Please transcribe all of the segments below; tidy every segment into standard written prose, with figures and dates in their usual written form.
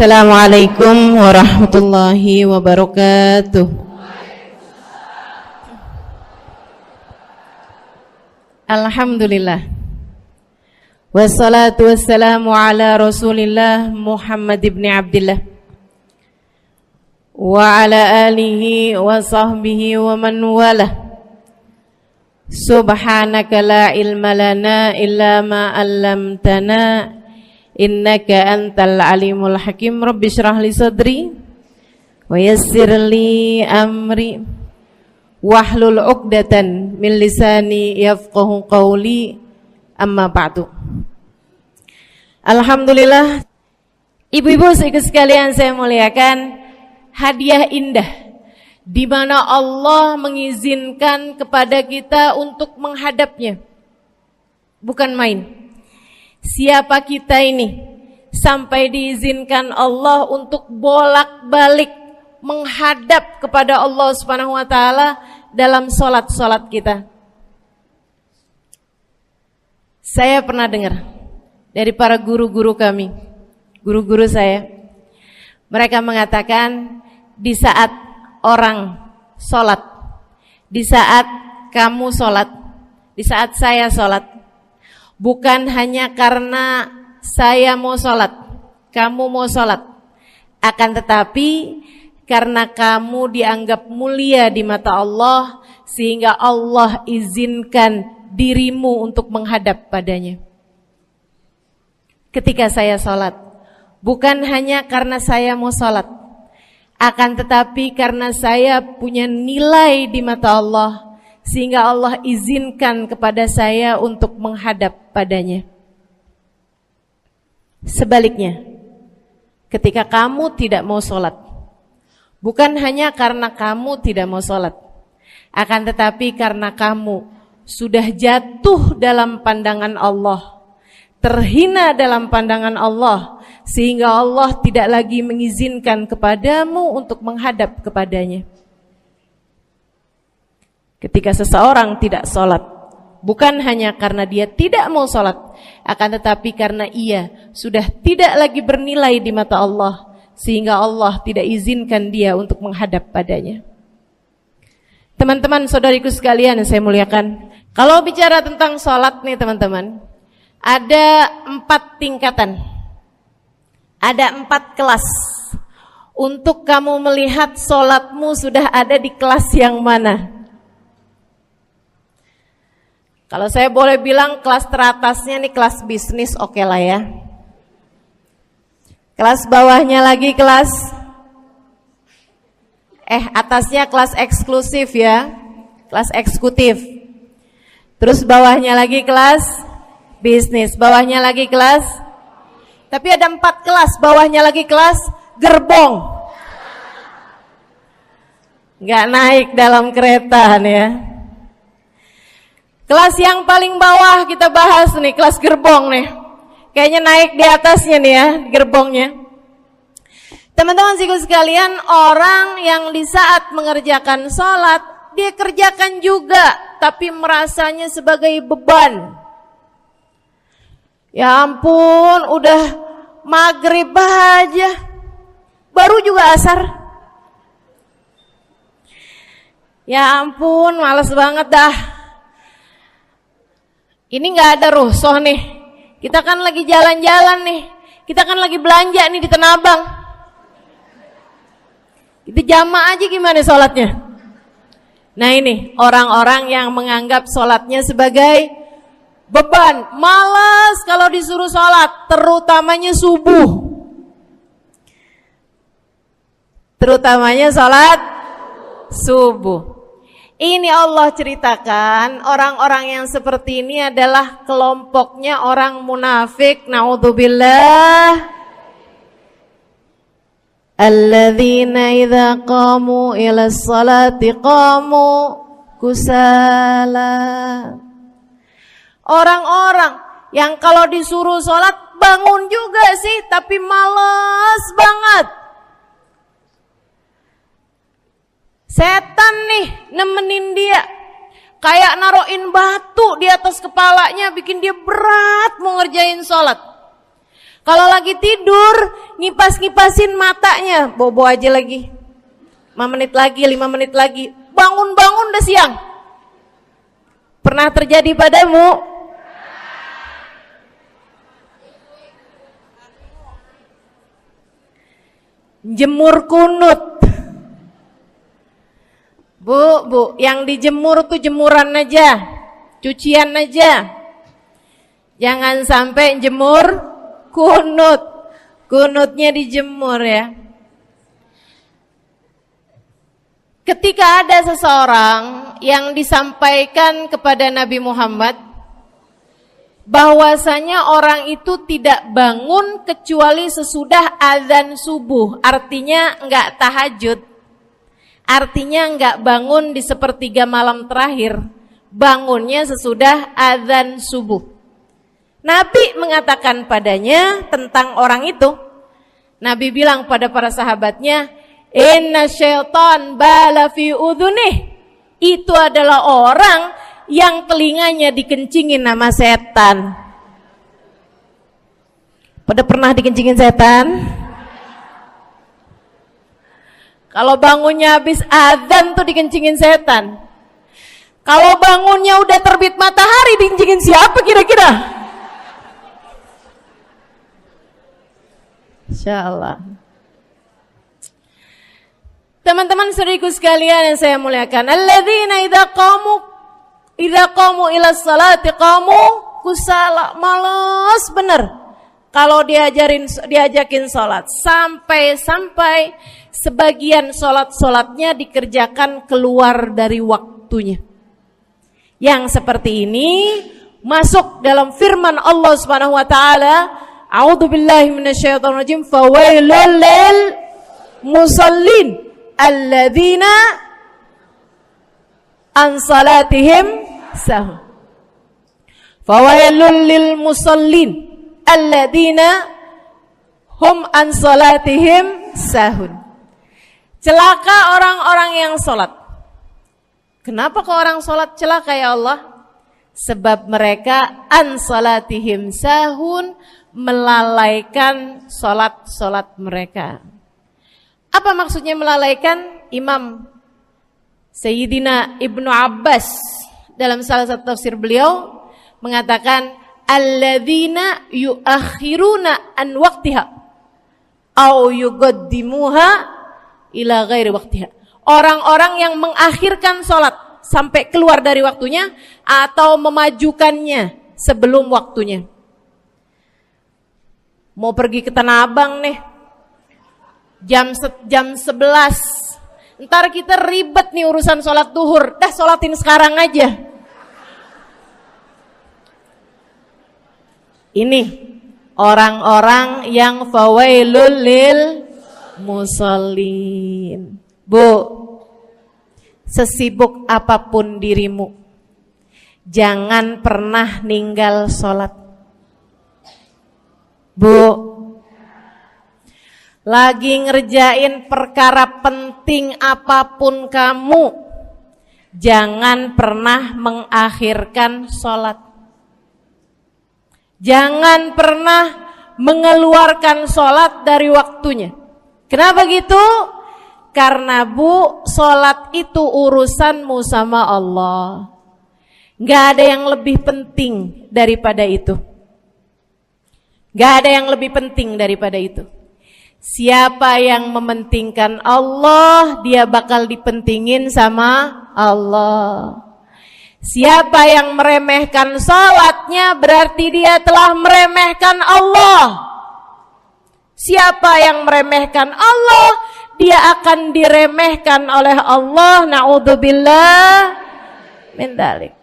Assalamualaikum warahmatullahi wabarakatuh. Alhamdulillah. Wassalatu wassalamu ala Rasulillah Muhammad ibn Abdillah wa ala alihi wa sahbihi wa man walah. Subhanaka la ilma lana illa ma 'allamtana innaka antal alimul hakim. Rabbi shrah li sadri wa yassir li amri wahlul 'uqdatan min lisani yafqahu qawli. Amma ba'du. Alhamdulillah, ibu-ibu sekalian saya muliakan, hadiah indah di mana Allah mengizinkan kepada kita untuk menghadapnya. Bukan main. Siapa kita ini sampai diizinkan Allah untuk bolak-balik menghadap kepada Allah Subhanahu wa taala dalam salat-salat kita. Saya pernah dengar dari para guru-guru kami, guru-guru saya. Mereka mengatakan di saat orang salat, di saat kamu salat, di saat saya salat, bukan hanya karena saya mau sholat, kamu mau sholat, akan tetapi karena kamu dianggap mulia di mata Allah, sehingga Allah izinkan dirimu untuk menghadap padanya. Ketika saya sholat, bukan hanya karena saya mau sholat, akan tetapi karena saya punya nilai di mata Allah, sehingga Allah izinkan kepada saya untuk menghadap padanya. Sebaliknya, ketika kamu tidak mau sholat, bukan hanya karena kamu tidak mau sholat, akan tetapi karena kamu sudah jatuh dalam pandangan Allah, terhina dalam pandangan Allah, sehingga Allah tidak lagi mengizinkan kepadamu untuk menghadap kepadanya. Ketika seseorang tidak sholat, bukan hanya karena dia tidak mau sholat, akan tetapi karena ia sudah tidak lagi bernilai di mata Allah, sehingga Allah tidak izinkan dia untuk menghadap padanya. Teman-teman, saudariku sekalian yang saya muliakan, kalau bicara tentang sholat nih teman-teman, ada 4 tingkatan, ada 4 kelas. Untuk kamu melihat sholatmu sudah ada di kelas yang mana. Kalau saya boleh bilang kelas teratasnya nih kelas bisnis, oke lah ya. Kelas bawahnya lagi kelas atasnya kelas eksklusif ya, kelas eksekutif. Terus bawahnya lagi kelas bisnis, bawahnya lagi kelas. Tapi ada 4 kelas, bawahnya lagi kelas gerbong. Nggak naik dalam kereta nih ya. Kelas yang paling bawah kita bahas nih, kelas gerbong nih. Kayaknya naik di atasnya nih ya, gerbongnya. Teman-teman sekalian, orang yang di saat mengerjakan sholat, dia kerjakan juga, tapi merasanya sebagai beban. Ya ampun, udah maghrib aja, baru juga asar. Ya ampun, males banget dah. Ini gak ada rusuh nih. Kita kan lagi jalan-jalan nih. Kita kan lagi belanja nih di Tanah Abang. Kita jamaah aja gimana sholatnya. Nah ini orang-orang yang menganggap sholatnya sebagai beban. Malas kalau disuruh sholat, terutamanya subuh. Terutamanya sholat subuh. Ini Allah ceritakan orang-orang yang seperti ini adalah kelompoknya orang munafik. Naudzubillah. Alladzina idza qamu ila sholati qamu kusala. Orang-orang yang kalau disuruh sholat bangun juga sih, tapi malas banget. Setan nih nemenin dia, kayak naroin batu di atas kepalanya, bikin dia berat mau ngerjain sholat. Kalau lagi tidur, ngipas-ngipasin matanya, bobo aja lagi. 5 menit lagi, 5 menit lagi. Bangun-bangun udah siang. Pernah terjadi padamu? Jemur kunut. Bu, yang dijemur tuh jemuran aja, cucian aja. Jangan sampai jemur kunut. Kunutnya dijemur ya. Ketika ada seseorang yang disampaikan kepada Nabi Muhammad bahwasanya orang itu tidak bangun kecuali sesudah azan subuh, artinya enggak tahajud, artinya enggak bangun di sepertiga malam terakhir, bangunnya sesudah azan subuh. Nabi mengatakan padanya tentang orang itu, Nabi bilang pada para sahabatnya, inna syaitan bala fi udhunih, itu adalah orang yang telinganya dikencingin sama setan. Pada pernah dikencingin setan? Kalau bangunnya habis azan tuh dikencingin setan. Kalau bangunnya udah terbit matahari dikencingin siapa kira-kira? Insyaallah. Teman-teman saudariku sekalian yang saya muliakan, alladzina idza qamu ila sholati qamu kusala, malas bener kalau diajakin sholat, sampai sebagian sholatnya dikerjakan keluar dari waktunya. Yang seperti ini masuk dalam firman Allah Subhanahu wa taala, a'udzubillahi minasyaitonir rajim, fawailul lil musallin alladzina an salatihim sahun. Fawailul lil musallin alladzina hum an salatihim sahun. Celaka orang-orang yang salat. Kenapa kok orang salat celaka ya Allah? Sebab mereka an salatihim sahun, melalaikan salat mereka. Apa maksudnya melalaikan? Imam Sayyidina Ibnu Abbas dalam salah satu tafsir beliau mengatakan alladzina yuakhiruna an waqtiha au yuqaddimuha ila ghairi waqtiha. Orang-orang yang mengakhirkan salat sampai keluar dari waktunya atau memajukannya sebelum waktunya. Mau pergi ke Tanah Abang nih, jam 11. Ntar kita ribet nih urusan sholat duhur. Dah sholatin sekarang aja. Ini orang-orang yang fawailul lil musallin. Bu, sesibuk apapun dirimu, jangan pernah ninggal sholat. Bu, lagi ngerjain perkara penting apapun kamu, jangan pernah mengakhirkan sholat. Jangan pernah mengeluarkan sholat dari waktunya. Kenapa gitu? Karena bu, sholat itu urusanmu sama Allah. Gak ada yang lebih penting daripada itu. Gak ada yang lebih penting daripada itu. Siapa yang mementingkan Allah, dia bakal dipentingin sama Allah. Siapa yang meremehkan salatnya, berarti dia telah meremehkan Allah. Siapa yang meremehkan Allah, dia akan diremehkan oleh Allah. Na'udzubillah min dzalik.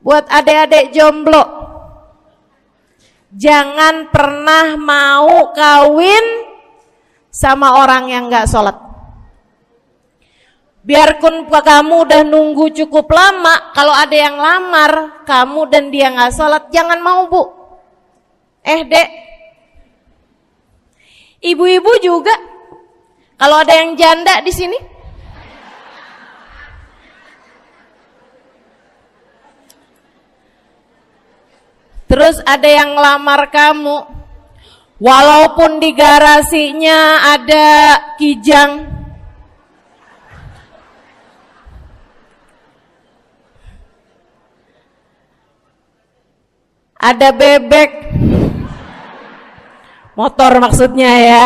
Buat adik-adik jomblo, jangan pernah mau kawin sama orang yang gak sholat. Biarpun kamu udah nunggu cukup lama, kalau ada yang lamar kamu dan dia gak sholat, jangan mau bu. Dek, ibu-ibu juga, kalau ada yang janda di sini, terus ada yang lamar kamu, Walaupun di garasinya ada kijang, ada bebek, motor maksudnya ya,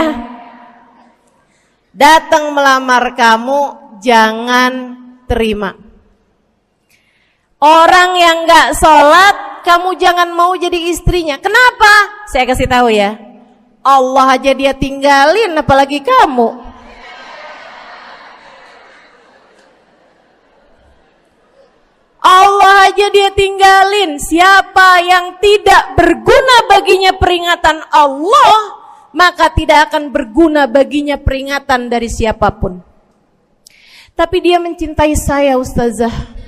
datang melamar kamu, jangan terima. Orang yang gak sholat, kamu jangan mau jadi istrinya. Kenapa? Saya kasih tahu ya, Allah aja dia tinggalin, apalagi kamu. Allah aja dia tinggalin. Siapa yang tidak berguna baginya peringatan Allah, maka tidak akan berguna baginya peringatan dari siapapun. Tapi dia mencintai saya, Ustazah.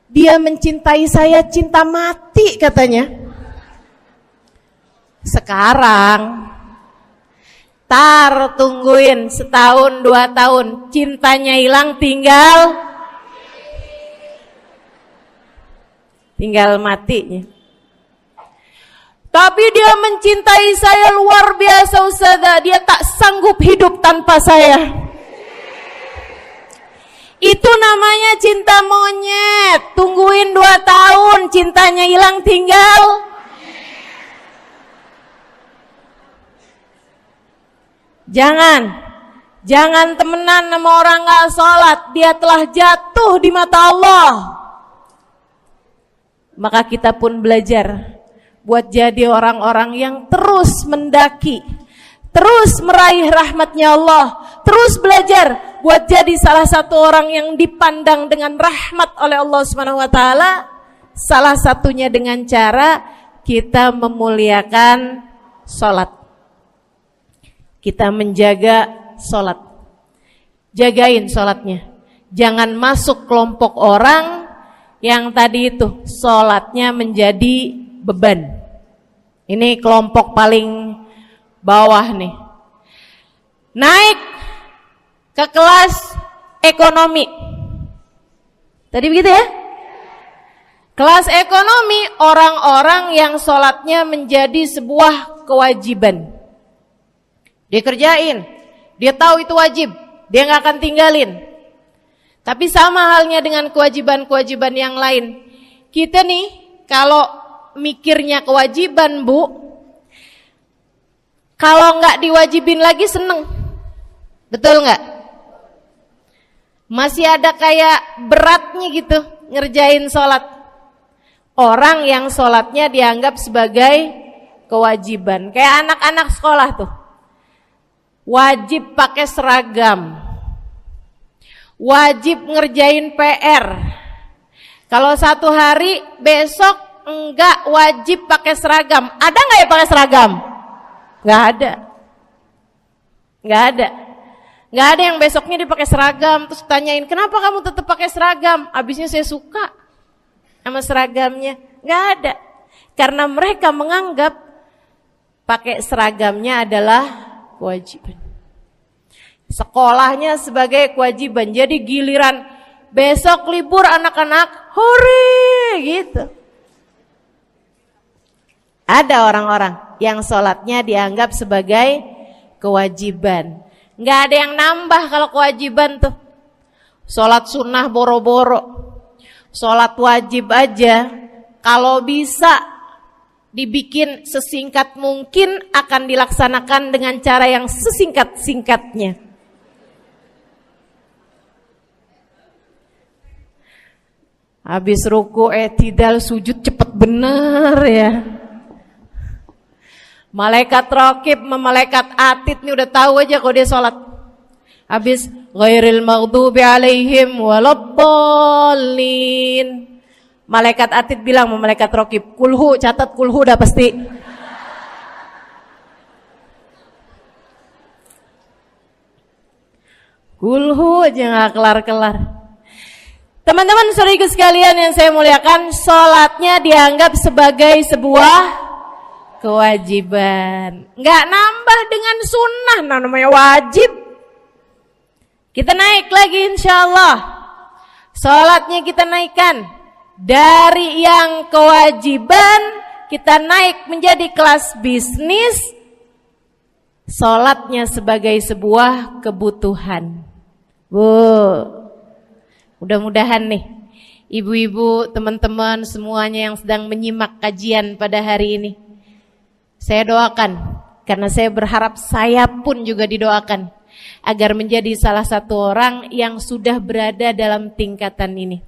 Dia mencintai saya cinta mati katanya. Sekarang tungguin setahun 2 tahun, cintanya hilang, tinggal matinya. Tapi dia mencintai saya luar biasa, Ustazah. Dia tak sanggup hidup tanpa saya. Itu namanya cinta monyet. Tungguin 2 tahun, cintanya hilang, tinggal. Jangan temenan sama orang gak sholat. Dia telah jatuh di mata Allah. Maka kita pun belajar buat jadi orang-orang yang terus mendaki, terus meraih rahmatnya Allah, terus belajar buat jadi salah satu orang yang dipandang dengan rahmat oleh Allah Subhanahu wa taala. Salah satunya dengan cara kita memuliakan sholat. Kita menjaga sholat. Jagain sholatnya. Jangan masuk kelompok orang yang tadi itu sholatnya menjadi beban. Ini kelompok paling bawah nih. Naik ke kelas ekonomi. Tadi begitu ya? Kelas ekonomi, orang-orang yang sholatnya menjadi sebuah kewajiban. Dia kerjain, dia tahu itu wajib, dia gak akan tinggalin. Tapi sama halnya dengan kewajiban-kewajiban yang lain. Kita nih kalau mikirnya kewajiban, Bu, kalau gak diwajibin lagi seneng. Betul gak? Masih ada kayak beratnya gitu ngerjain sholat. Orang yang sholatnya dianggap sebagai kewajiban. Kayak anak-anak sekolah tuh, wajib pakai seragam, wajib ngerjain PR. Kalau 1 hari, besok enggak wajib pakai seragam. Ada enggak ya pakai seragam? Enggak ada. Enggak ada. Enggak ada yang besoknya dipakai seragam. Terus tanyain, kenapa kamu tetap pakai seragam? Abisnya saya suka sama seragamnya. Enggak ada. Karena mereka menganggap pakai seragamnya adalah kewajiban. Sekolahnya sebagai kewajiban. Jadi giliran besok libur anak-anak, hore gitu. Ada orang-orang yang sholatnya dianggap sebagai kewajiban. Nggak ada yang nambah kalau kewajiban tuh. Sholat sunnah boro-boro, sholat wajib aja kalau bisa dibikin sesingkat mungkin akan dilaksanakan dengan cara yang sesingkat-singkatnya. Habis ruku i'tidal sujud cepet bener ya. Malaikat raqib sama malaikat atid nih udah tahu aja kalau dia sholat. Habis ghairil maghdubi alaihim waladdallin. Malaikat atid bilang sama malaikat raqib, kulhu, catat kulhu udah pasti. Kulhu aja gak kelar-kelar. Teman-teman saudariku sekalian yang saya muliakan, sholatnya dianggap sebagai sebuah kewajiban. Nggak nambah dengan sunnah, namanya wajib. Kita naik lagi insyaallah. Sholatnya kita naikkan dari yang kewajiban kita naik menjadi kelas bisnis, sholatnya sebagai sebuah kebutuhan. Bu, mudah-mudahan nih ibu-ibu, teman-teman semuanya yang sedang menyimak kajian pada hari ini, saya doakan, karena saya berharap saya pun juga didoakan, agar menjadi salah satu orang yang sudah berada dalam tingkatan ini.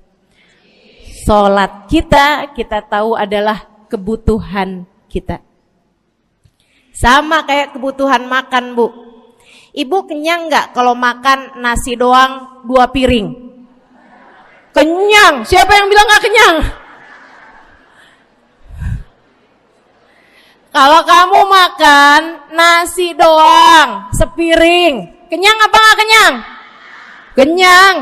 Sholat kita tahu adalah kebutuhan kita. Sama kayak kebutuhan makan, Bu. Ibu kenyang nggak kalau makan nasi doang 2 piring? Kenyang. Siapa yang bilang nggak kenyang? Kalau kamu makan nasi doang sepiring, kenyang apa nggak kenyang? Kenyang.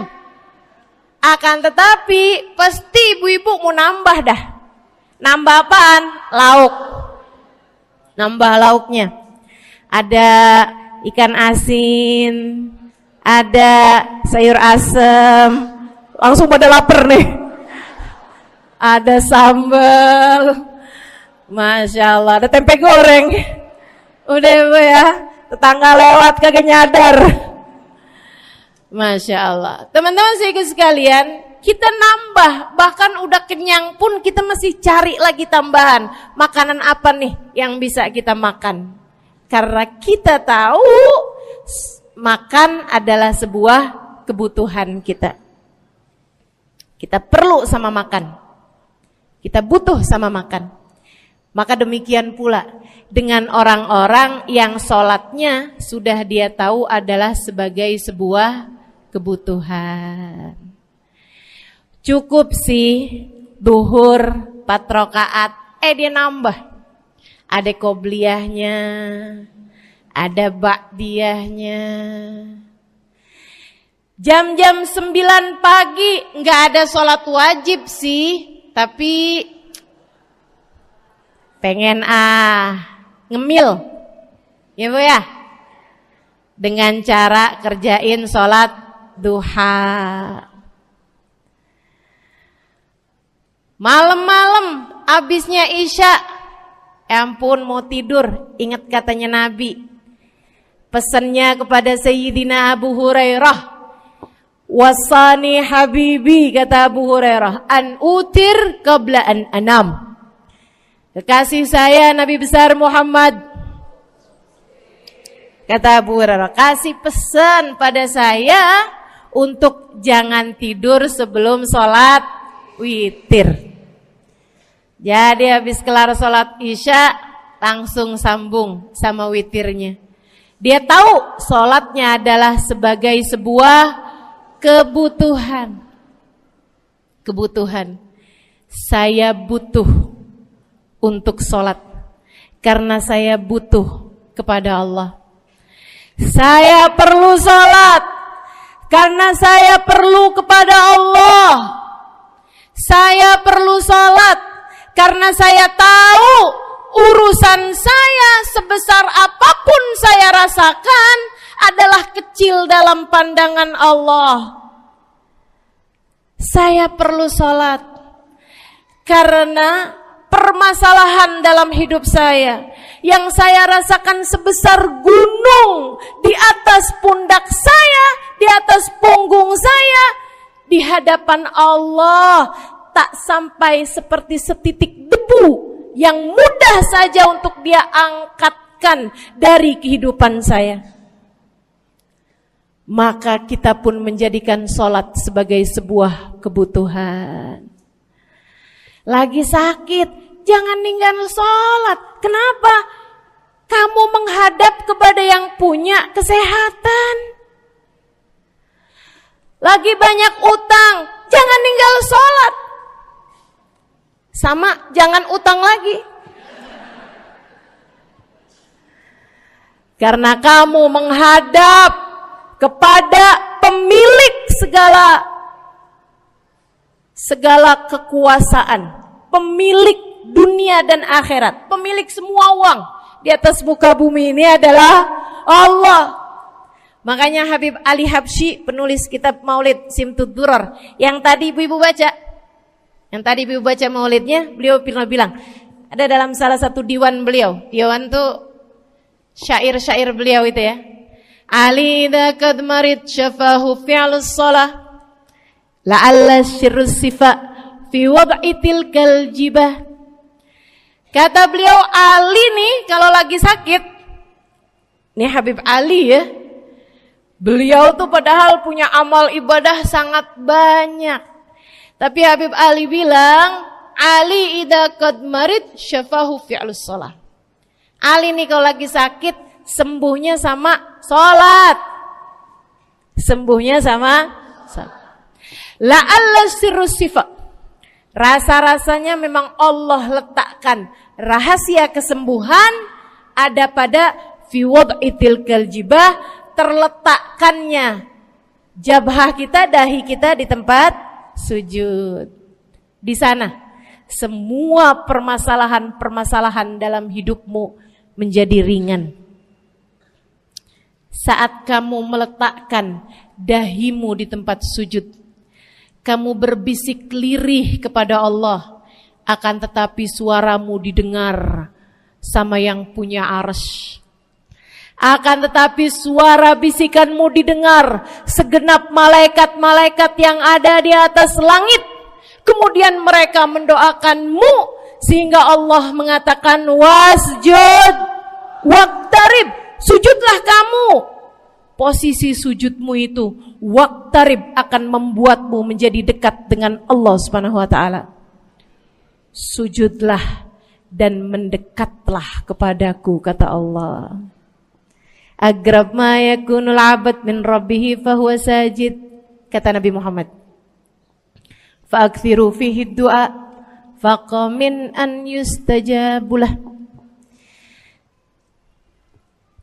Akan tetapi pasti ibu-ibu mau nambah dah. Nambah apaan? Lauk. Nambah lauknya. Ada ikan asin, ada sayur asem. Langsung pada lapar nih. Ada sambal. Masya Allah, ada tempe goreng. Udah ibu ya, tetangga lewat kagak nyadar. Masya Allah. Teman-teman sekalian, kita nambah, bahkan udah kenyang pun kita masih cari lagi tambahan. Makanan apa nih yang bisa kita makan? Karena kita tahu makan adalah sebuah kebutuhan kita. Kita perlu sama makan. Kita butuh sama makan. Maka demikian pula dengan orang-orang yang sholatnya sudah dia tahu adalah sebagai sebuah kebutuhan. Cukup sih duhur 4 rakaat, dia nambah. Ada qobliyahnya, ada ba'diyahnya. Jam-jam 9 pagi nggak ada sholat wajib sih, tapi pengen ngemil, ya Bu ya, dengan cara kerjain sholat duha. Malam-malam abisnya isya, ampun mau tidur, ingat katanya Nabi, pesannya kepada Sayyidina Abu Hurairah, wasani habibi, kata Abu Hurairah, an utir qabla an anam. Kekasih saya Nabi besar Muhammad, kata Abu Hurairah, kasih pesan pada saya untuk jangan tidur sebelum sholat witir. Jadi habis kelar sholat isya langsung sambung sama witirnya. Dia tahu sholatnya adalah sebagai sebuah kebutuhan. Kebutuhan. Saya butuh untuk sholat karena saya butuh kepada Allah. Saya perlu sholat karena saya perlu kepada Allah. Saya perlu sholat karena saya tahu urusan saya sebesar apapun saya rasakan adalah kecil dalam pandangan Allah. Saya perlu sholat karena permasalahan dalam hidup saya yang saya rasakan sebesar gunung di atas pundak saya, di atas punggung saya, di hadapan Allah tak sampai seperti setitik debu yang mudah saja untuk dia angkatkan dari kehidupan saya. Maka kita pun menjadikan sholat sebagai sebuah kebutuhan. Lagi sakit, jangan ninggal sholat. Kenapa? Kamu menghadap kepada yang punya kesehatan. Lagi banyak utang, jangan ninggal sholat. Sama, jangan utang lagi. Karena kamu menghadap kepada pemilik segala kekuasaan, pemilik dunia dan akhirat, pemilik semua uang di atas muka bumi ini adalah Allah. Makanya Habib Ali Habsyi, penulis kitab Maulid Simtud Durar, yang tadi ibu-ibu baca maulidnya, beliau pernah bilang, Ada dalam salah satu diwan beliau. Diwan tuh syair-syair beliau itu ya. Ali idza kad marid syafahu fi'lus shalah la'alla syirru sifa fi wad'i tilkal jibah. Kata beliau, Ali nih kalau lagi sakit, nih Habib Ali ya, beliau tuh padahal punya amal ibadah sangat banyak. Tapi Habib Ali bilang, Ali idza qad marid syafahu fi'lus shalah. Ali nih kalau lagi sakit, sembuhnya sama sholat. Sembuhnya sama sholat. La'alla sirru sifat. Rasa-rasanya memang Allah letakkan rahasia kesembuhan ada pada fi wad'i tilkal jibah, terletakkannya jabhah kita, dahi kita di tempat sujud. Di sana semua permasalahan-permasalahan dalam hidupmu menjadi ringan. Saat kamu meletakkan dahimu di tempat sujud, kamu berbisik lirih kepada Allah, akan tetapi suaramu didengar sama yang punya arsy. Akan tetapi suara bisikanmu didengar segenap malaikat-malaikat yang ada di atas langit. Kemudian mereka mendoakanmu sehingga Allah mengatakan wasjud waqtarib, sujudlah kamu. Posisi sujudmu itu waqtarib akan membuatmu menjadi dekat dengan Allah Subhanahu wa taala. Sujudlah dan mendekatlah kepadaku, kata Allah. Agrab ma yakunul 'abd min rabbih fahuwa sajid, kata Nabi Muhammad. Fa'akthiru fihi du'a faqamin an yustajabulah.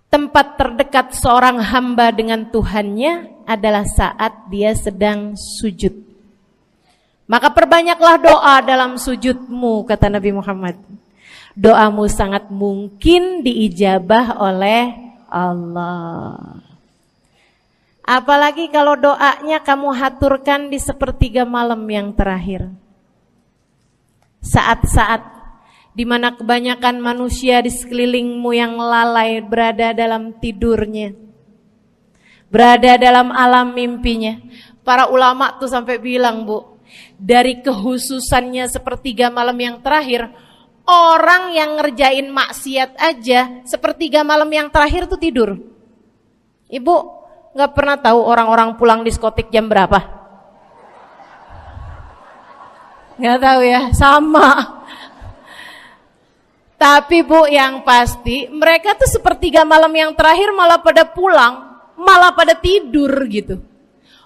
Tempat terdekat seorang hamba dengan Tuhannya adalah saat dia sedang sujud. Maka perbanyaklah doa dalam sujudmu, kata Nabi Muhammad. Doamu sangat mungkin diijabah oleh Allah. Apalagi kalau doanya kamu haturkan di sepertiga malam yang terakhir. Saat-saat di mana kebanyakan manusia di sekelilingmu yang lalai berada dalam tidurnya, berada dalam alam mimpinya. Para ulama tuh sampai bilang, Bu, dari kehususannya sepertiga malam yang terakhir, orang yang ngerjain maksiat aja sepertiga malam yang terakhir tuh tidur. Ibu gak pernah tahu orang-orang pulang diskotik jam berapa? Gak tahu ya, sama. Tapi Bu, yang pasti mereka tuh sepertiga malam yang terakhir malah pada pulang, malah pada tidur gitu.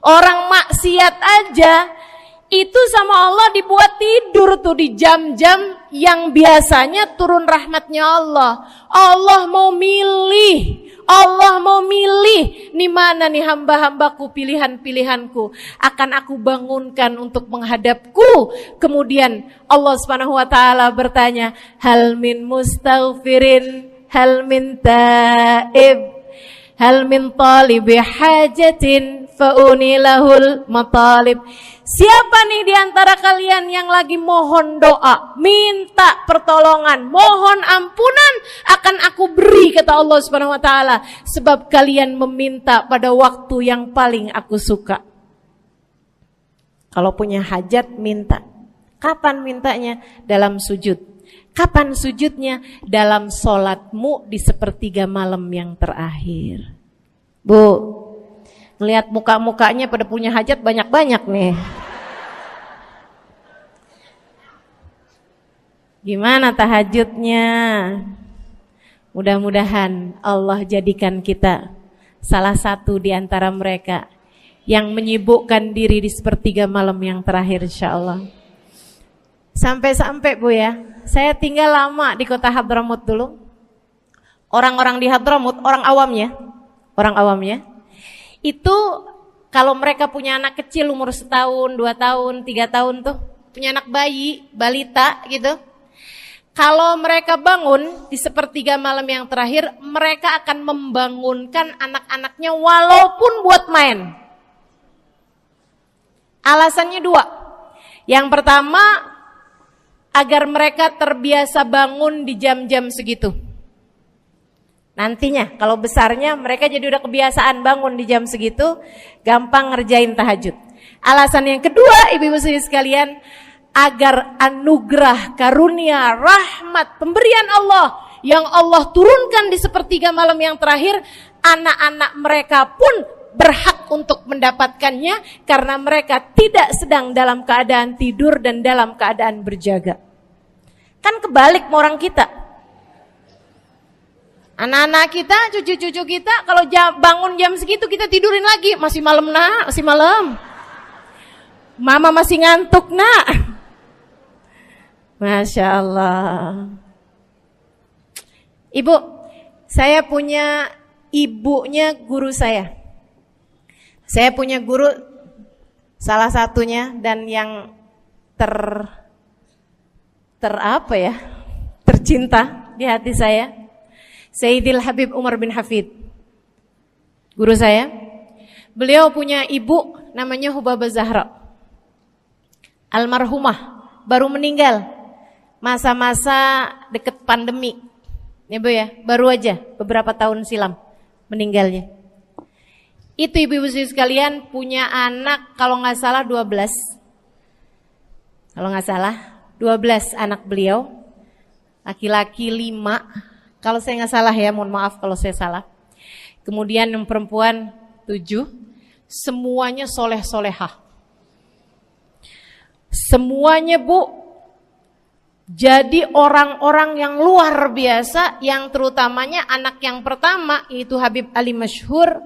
Orang maksiat aja itu sama Allah dibuat tidur tuh di jam-jam yang biasanya turun rahmatnya Allah. Allah mau milih nih mana nih hamba-hambaku, pilihan-pilihanku akan aku bangunkan untuk menghadapku. Kemudian Allah Subhanahu wa taala bertanya, hal min mustaghfirin, hal min taib, hal min talibi hajatin faunilahul matalib. Siapa nih di antara kalian yang lagi mohon doa, minta pertolongan, mohon ampunan, akan aku beri, kata Allah Subhanahu wa taala, sebab kalian meminta pada waktu yang paling aku suka. Kalau punya hajat minta. Kapan mintanya? Dalam sujud. Kapan sujudnya? Dalam sholatmu di sepertiga malam yang terakhir. Bu, ngelihat muka-mukanya pada punya hajat banyak-banyak nih. Gimana tahajudnya? Mudah-mudahan Allah jadikan kita salah satu di antara mereka yang menyibukkan diri di sepertiga malam yang terakhir, insyaallah. Sampai-sampai Bu ya, saya tinggal lama di kota Hadramut dulu. Orang-orang di Hadramut, orang awamnya, itu kalau mereka punya anak kecil umur 1 tahun, 2 tahun, 3 tahun tuh, punya anak bayi, balita gitu. Kalau mereka bangun di sepertiga malam yang terakhir, mereka akan membangunkan anak-anaknya walaupun buat main. Alasannya 2. Yang pertama, agar mereka terbiasa bangun di jam-jam segitu. Nantinya kalau besarnya mereka jadi udah kebiasaan bangun di jam segitu, gampang ngerjain tahajud. Alasan yang kedua, ibu-ibu sekalian, agar anugerah, karunia, rahmat, pemberian Allah yang Allah turunkan di sepertiga malam yang terakhir, anak-anak mereka pun berhak untuk mendapatkannya karena mereka tidak sedang dalam keadaan tidur dan dalam keadaan berjaga. Kan kebalik sama orang kita. Anak-anak kita, cucu-cucu kita kalau bangun jam segitu kita tidurin lagi, masih malam nak, masih malam. Mama masih ngantuk nak. Masya Allah. Ibu, saya punya ibunya guru saya. Saya punya guru salah satunya dan yang tercinta di hati saya, Sayyidil Habib Umar bin Hafid. Guru saya. Beliau punya ibu namanya Hubabah Zahra. Almarhumah, baru meninggal masa-masa deket pandemi. Ya Bu ya, baru aja beberapa tahun silam meninggalnya. Itu ibu-ibu sekalian punya anak kalau nggak salah 12. Kalau nggak salah 12 anak beliau. Laki-laki 5. Kalau saya nggak salah ya, mohon maaf kalau saya salah. Kemudian yang perempuan 7. Semuanya soleh-solehah. Semuanya Bu, jadi orang-orang yang luar biasa, yang terutamanya anak yang pertama yaitu Habib Ali Masyhur,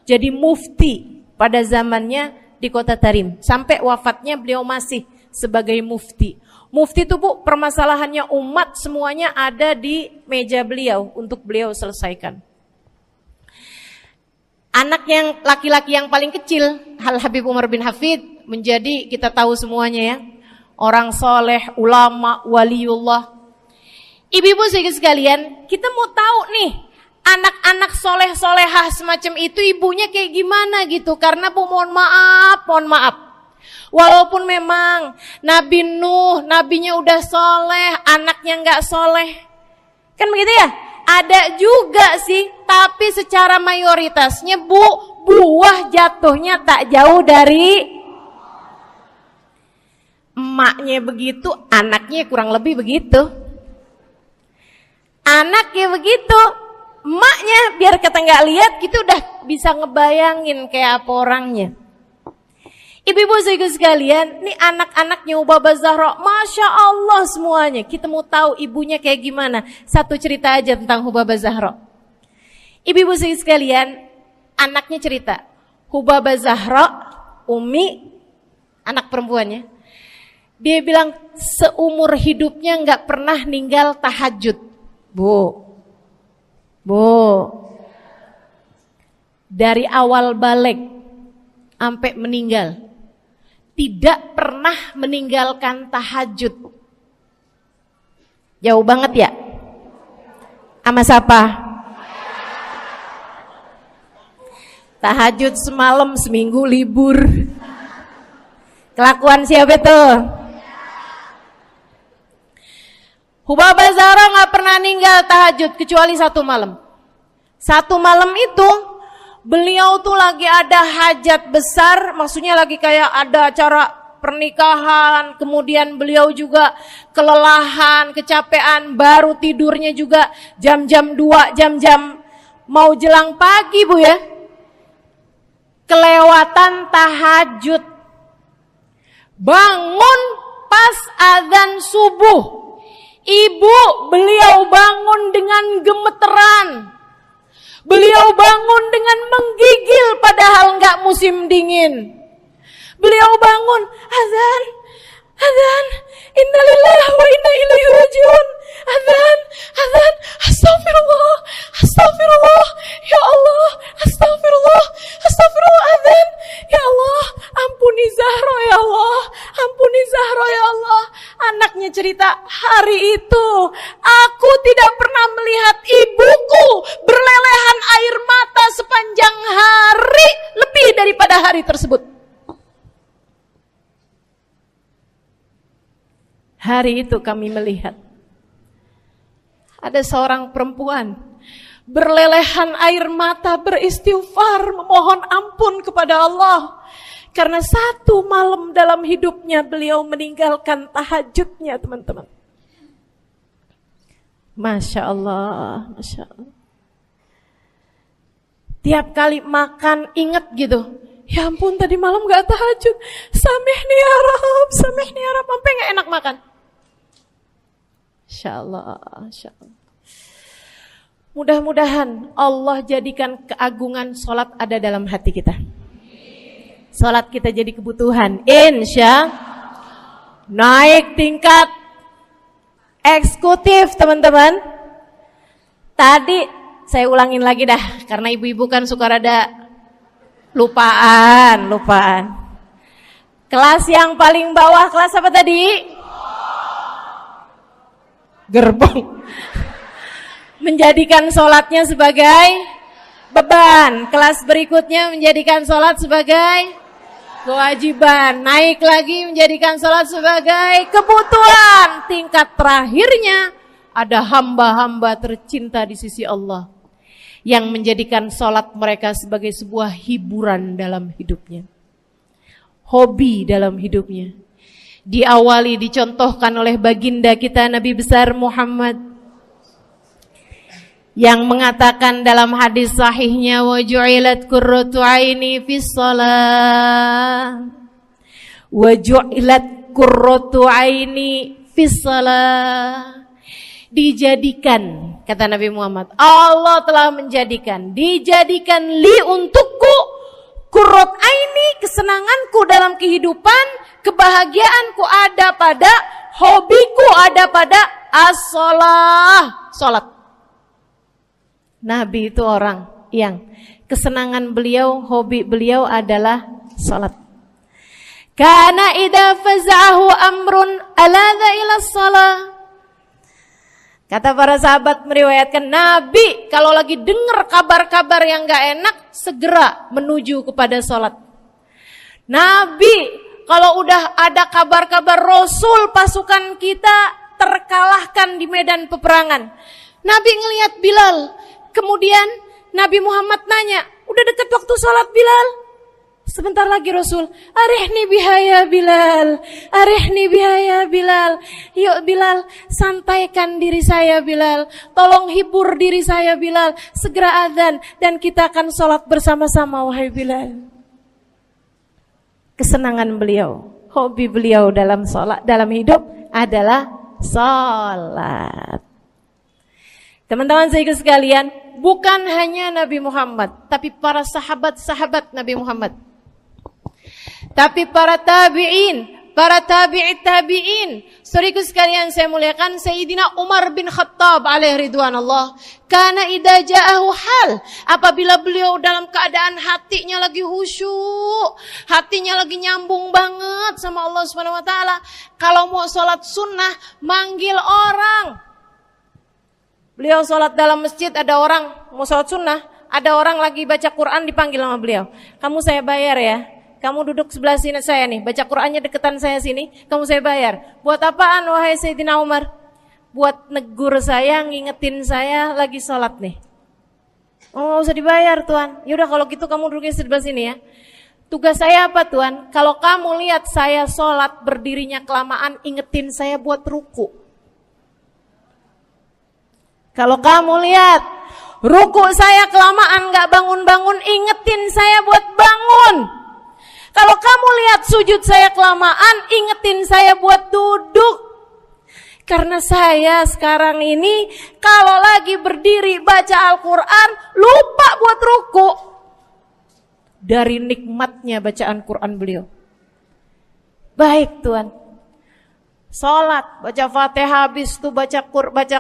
jadi mufti pada zamannya di Kota Tarim. Sampai wafatnya beliau masih sebagai mufti. Mufti itu Bu, permasalahannya umat semuanya ada di meja beliau untuk beliau selesaikan. Anak yang laki-laki yang paling kecil, Habib Umar bin Hafid, menjadi kita tahu semuanya ya, orang soleh, ulama, waliullah. Ibu-ibu sekalian, kita mau tahu nih, anak-anak soleh-solehah semacam itu ibunya kayak gimana gitu. Karena Bu, mohon maaf, walaupun memang Nabi Nuh, nabinya udah soleh, anaknya gak soleh, kan begitu ya? Ada juga sih, tapi secara mayoritasnya Bu, buah jatuhnya tak jauh dari emaknya begitu, anaknya kurang lebih begitu. Anaknya begitu, emaknya biar kita nggak lihat gitu udah bisa ngebayangin kayak apa orangnya. Ibu-ibu sekalian, nih anak-anaknya Hubabah Zahra, Masya Allah semuanya. Kita mau tahu ibunya kayak gimana. Satu cerita aja tentang Hubabah Zahra. Ibu-ibu sekalian, anaknya cerita, Hubabah Zahra, Umi, anak perempuannya, dia bilang seumur hidupnya nggak pernah ninggal tahajud. Bu, dari awal balik sampai meninggal, tidak pernah meninggalkan tahajud. Jauh banget ya? Sama siapa? Tahajud semalam, seminggu libur. Kelakuan siapa tuh? Hubabah Zahra gak pernah ninggal tahajud kecuali satu malam. Satu malam itu beliau tuh lagi ada hajat besar, maksudnya lagi kayak ada acara pernikahan, kemudian beliau juga kelelahan, kecapean, baru tidurnya juga jam-jam 2, jam-jam mau jelang pagi Bu ya. Kelewatan tahajud. Bangun pas azan subuh. Ibu, beliau bangun dengan gemeteran. Beliau bangun dengan menggigil padahal enggak musim dingin. Beliau bangun, azan, innalillahi wa inna ilaihi rajiun. Azan, astagfirullah, ya Allah, astagfirullah, azan, ya Allah, ampuni Zahra ya Allah, Anaknya cerita, hari itu aku tidak pernah melihat ibuku berlelehan air mata sepanjang hari lebih daripada hari tersebut. Hari itu kami melihat ada seorang perempuan berlelehan air mata beristighfar memohon ampun kepada Allah karena satu malam dalam hidupnya beliau meninggalkan tahajudnya, teman-teman. Masya Allah, Masya Allah. Tiap kali makan ingat gitu, ya ampun tadi malam gak tahajud, samihni ya Rab, samihni ya Rab, sampai gak enak makan. Insya Allah, Insya Allah. Mudah-mudahan Allah jadikan keagungan sholat ada dalam hati kita. Sholat kita jadi kebutuhan. Insya naik tingkat eksekutif, teman-teman. Tadi saya ulangin lagi dah, karena ibu-ibu kan suka rada lupaan. Kelas yang paling bawah, kelas apa tadi? Gerbong. Menjadikan sholatnya sebagai beban. Kelas berikutnya menjadikan sholat sebagai kewajiban. Naik lagi menjadikan sholat sebagai kebutuhan. Tingkat terakhirnya ada hamba-hamba tercinta di sisi Allah yang menjadikan sholat mereka sebagai sebuah hiburan dalam hidupnya, hobi dalam hidupnya. Diawali, dicontohkan oleh baginda kita Nabi besar Muhammad yang mengatakan dalam hadis sahihnya, wa ju'ilat qurratu aini fis shalah, wa ju'ilat qurratu aini fis shalah. Dijadikan, kata Nabi Muhammad, Allah telah menjadikan, dijadikan li untukku qurrat aini, kesenanganku dalam kehidupan, kebahagiaanku ada pada, hobiku ada pada as-shalah, salat. Nabi itu orang yang kesenangan beliau, hobi beliau adalah salat. Kana idza faza'ahu amrun aladha ila shalah. Kata para sahabat meriwayatkan, Nabi kalau lagi dengar kabar-kabar yang gak enak, segera menuju kepada sholat. Nabi kalau udah ada kabar-kabar Rasul pasukan kita terkalahkan di medan peperangan, Nabi ngelihat Bilal. Kemudian Nabi Muhammad nanya, udah dekat waktu sholat Bilal? Sebentar lagi Rasul, arihni bihaya Bilal, arihni bihaya Bilal. Yuk Bilal, sampaikan diri saya Bilal, tolong hibur diri saya Bilal. Segera azan dan kita akan sholat bersama-sama wahai Bilal. Kesenangan beliau, hobi beliau dalam sholat, dalam hidup adalah sholat. Teman-teman saya sekalian, bukan hanya Nabi Muhammad, tapi para sahabat-sahabat Nabi Muhammad, tapi para tabi'in, para tabi'it tabi'in. Saudaraku sekalian saya muliakan, Sayyidina Umar bin Khattab alaihi ridwanullah, kana idza ja'ahu hal, apabila beliau dalam keadaan hatinya lagi khusyuk, hatinya lagi nyambung banget sama Allah Subhanahu wa taala, kalau mau salat sunnah manggil orang. Beliau salat dalam masjid, ada orang mau salat sunnah, ada orang lagi baca Quran dipanggil sama beliau. Kamu saya bayar ya. Kamu duduk sebelah sini saya nih, baca Qur'annya deketan saya sini, kamu saya bayar. Buat apaan wahai Sayyidina Umar? Buat negur saya, ngingetin saya lagi sholat nih. Oh gak usah dibayar Tuan. Yaudah kalau gitu kamu duduknya sebelah sini ya. Tugas saya apa Tuan? Kalau kamu lihat saya sholat berdirinya kelamaan, ingetin saya buat ruku. Kalau kamu lihat ruku saya kelamaan gak bangun-bangun, ingetin saya buat bangun. Kalau kamu lihat sujud saya kelamaan, ingetin saya buat duduk. Karena saya sekarang ini kalau lagi berdiri baca Al-Quran, lupa buat ruku. Dari nikmatnya bacaan Quran beliau. Baik Tuan. Sholat, baca Fatihah, habis itu baca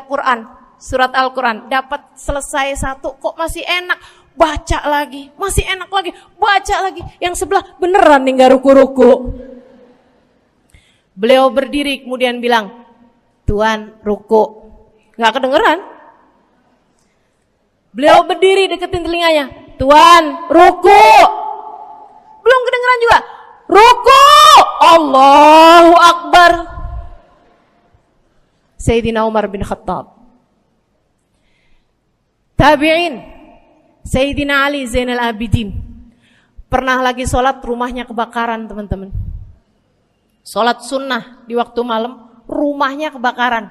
Quran. Surat Al-Quran, dapat selesai satu, kok masih enak. Baca lagi, masih enak lagi, baca lagi. Yang sebelah beneran nih gak ruku-ruku. Beliau berdiri kemudian bilang, Tuan ruku. Gak kedengeran. Beliau berdiri deketin telinganya, Tuan ruku. Belum kedengeran juga. Ruku. Allahu Akbar. Sayyidina Umar bin Khattab. Tabi'in, Sayyidina Ali Zainal Abidin. Pernah lagi sholat, rumahnya kebakaran, teman-teman. Sholat sunnah di waktu malam, rumahnya kebakaran.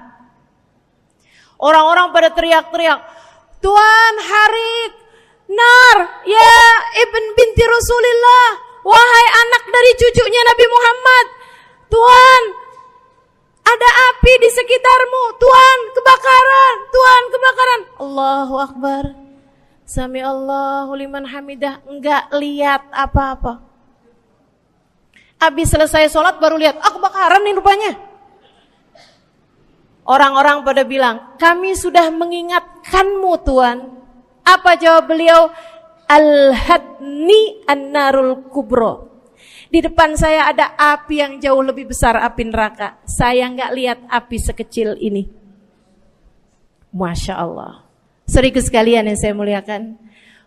Orang-orang pada teriak-teriak, Tuan Harik, nar, ya ibn binti Rasulillah, wahai anak dari cucunya Nabi Muhammad. Tuan, ada api di sekitarmu. Tuan, kebakaran. Tuan, kebakaran. Allahu Akbar. Sami Allahu liman hamidah. Enggak lihat apa-apa. Habis selesai sholat baru lihat, kebakaran nih rupanya. Orang-orang pada bilang, kami sudah mengingatkanmu Tuan. Apa jawab beliau? Al-hadni an-narul kubro. Di depan saya ada api yang jauh lebih besar, api neraka. Saya nggak lihat api sekecil ini. Masya Allah. Saudaraku sekalian yang saya muliakan,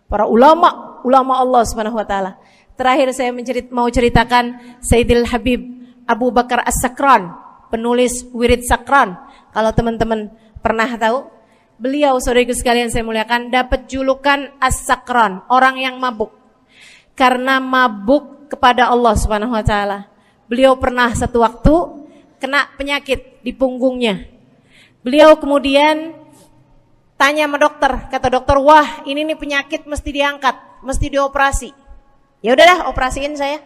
para ulama Allah Subhanahu Wa Taala. Terakhir saya mau ceritakan Sayyidil Habib Abu Bakar As-Sakran, penulis Wirid Sakran. Kalau teman-teman pernah tahu, beliau saudaraku sekalian saya muliakan dapat julukan As-Sakran, orang yang mabuk. Karena mabuk kepada Allah Subhanahu Wa Taala. Beliau pernah satu waktu kena penyakit di punggungnya. Beliau kemudian tanya sama dokter, kata dokter, wah ini nih penyakit mesti diangkat, mesti dioperasi. Ya udahlah, operasiin saya.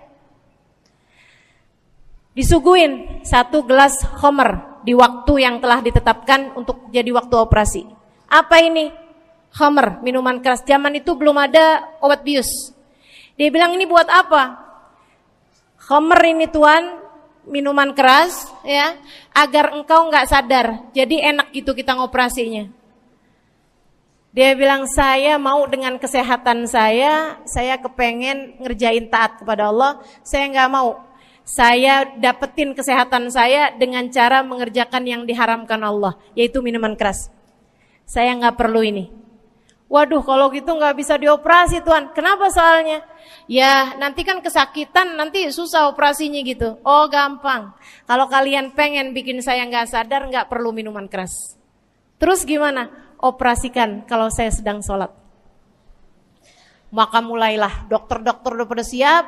Disuguhin 1 gelas khamr di waktu yang telah ditetapkan untuk jadi waktu operasi. Apa ini? Khamr, minuman keras. Zaman itu belum ada obat bius. Dia bilang, ini buat apa? Khamr ini Tuan, minuman keras ya, agar engkau nggak sadar. Jadi enak gitu kita ngoperasinya. Dia bilang, saya mau dengan kesehatan saya kepengen ngerjain taat kepada Allah. Saya nggak mau. Saya dapetin kesehatan saya dengan cara mengerjakan yang diharamkan Allah, yaitu minuman keras. Saya nggak perlu ini. Waduh, kalau gitu nggak bisa dioperasi Tuan. Kenapa soalnya? Ya nanti kan kesakitan, nanti susah operasinya gitu. Oh gampang. Kalau kalian pengen bikin saya nggak sadar, nggak perlu minuman keras. Terus gimana? Operasikan kalau saya sedang sholat. Maka mulailah, dokter-dokter udah pada siap.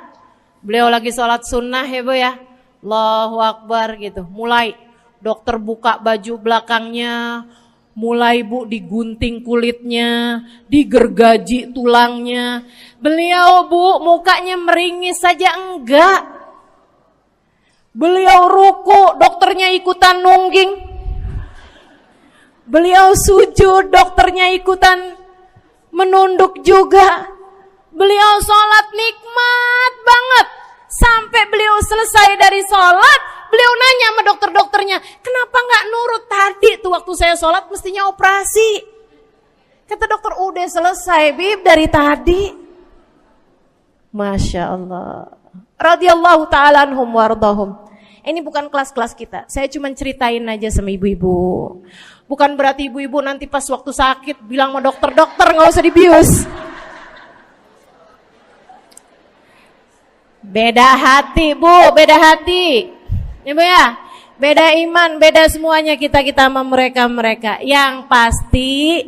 Beliau lagi sholat sunnah ya Bu ya. Allahu Akbar gitu. Mulai dokter buka baju belakangnya. Mulai Bu digunting kulitnya, digergaji tulangnya. Beliau Bu mukanya meringis saja enggak. Beliau ruku, dokternya ikutan nungging. Beliau sujud, dokternya ikutan menunduk juga. Beliau sholat nikmat banget. Sampai beliau selesai dari sholat, beliau nanya sama dokter-dokternya, kenapa gak nurut tadi tuh waktu saya sholat mestinya operasi. Kata dokter, udah selesai Bib dari tadi. Masya Allah. Radiyallahu ta'ala anhum wardahum. Ini bukan kelas-kelas kita, saya cuma ceritain aja sama ibu-ibu. Bukan berarti ibu-ibu nanti pas waktu sakit bilang sama dokter-dokter gak usah dibius. Beda hati Bu, beda hati. Ibu ya, beda iman, beda semuanya kita sama mereka. Yang pasti,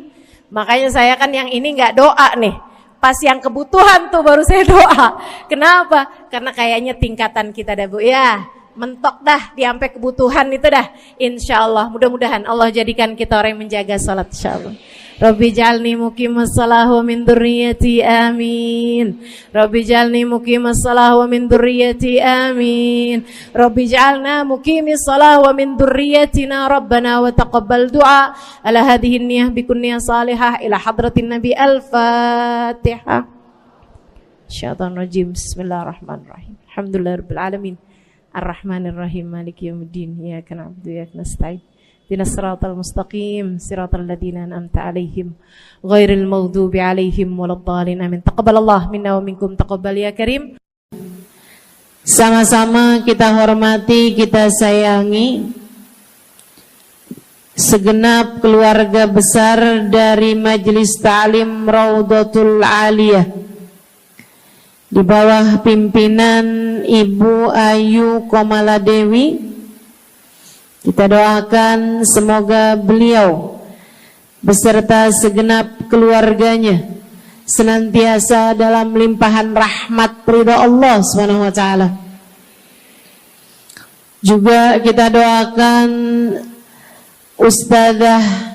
makanya saya kan yang ini nggak doa nih. Pas yang kebutuhan tuh baru saya doa. Kenapa? Karena kayaknya tingkatan kita dah Bu ya. Mentok dah, sampai kebutuhan itu dah. Insya Allah, mudah-mudahan Allah jadikan kita orang yang menjaga salat insya Allah. Rabbi jalni muqimas salah wa min dzurriyyati amin. Rabbi jalni muqimas salah wa min dzurriyyati amin. Rabbi jalna muqimis salah wa min dzurriyyatina rabbana wa taqabbal du'a. Ala hadhihi niyyah bikun niyyah salihah ila hadratin nabi al-fatihah. Syaitanir rajim. Bismillahirrahmanirrahim. Alhamdulillahirabbil alamin. Ar-Rahmanir-Rahim. Maliki yaumiddin. Iyyaka na'budu wa iyyaka nasta'in. Ihdinas siratal mustaqim, siratal ladzina an'amta 'alaihim, ghairil maghdubi 'alaihim waladdallin. Amin. Taqabbalallahu minna wa minkum, taqabbal ya karim. Sama-sama kita hormati, kita sayangi segenap keluarga besar dari Majelis Ta'lim Raudhatul Aliyah di bawah pimpinan Ibu Ayu Komaladewi Kita doakan semoga beliau beserta segenap keluarganya senantiasa dalam limpahan rahmat ridha Allah Subhanahu wa taala. Juga kita doakan Ustazah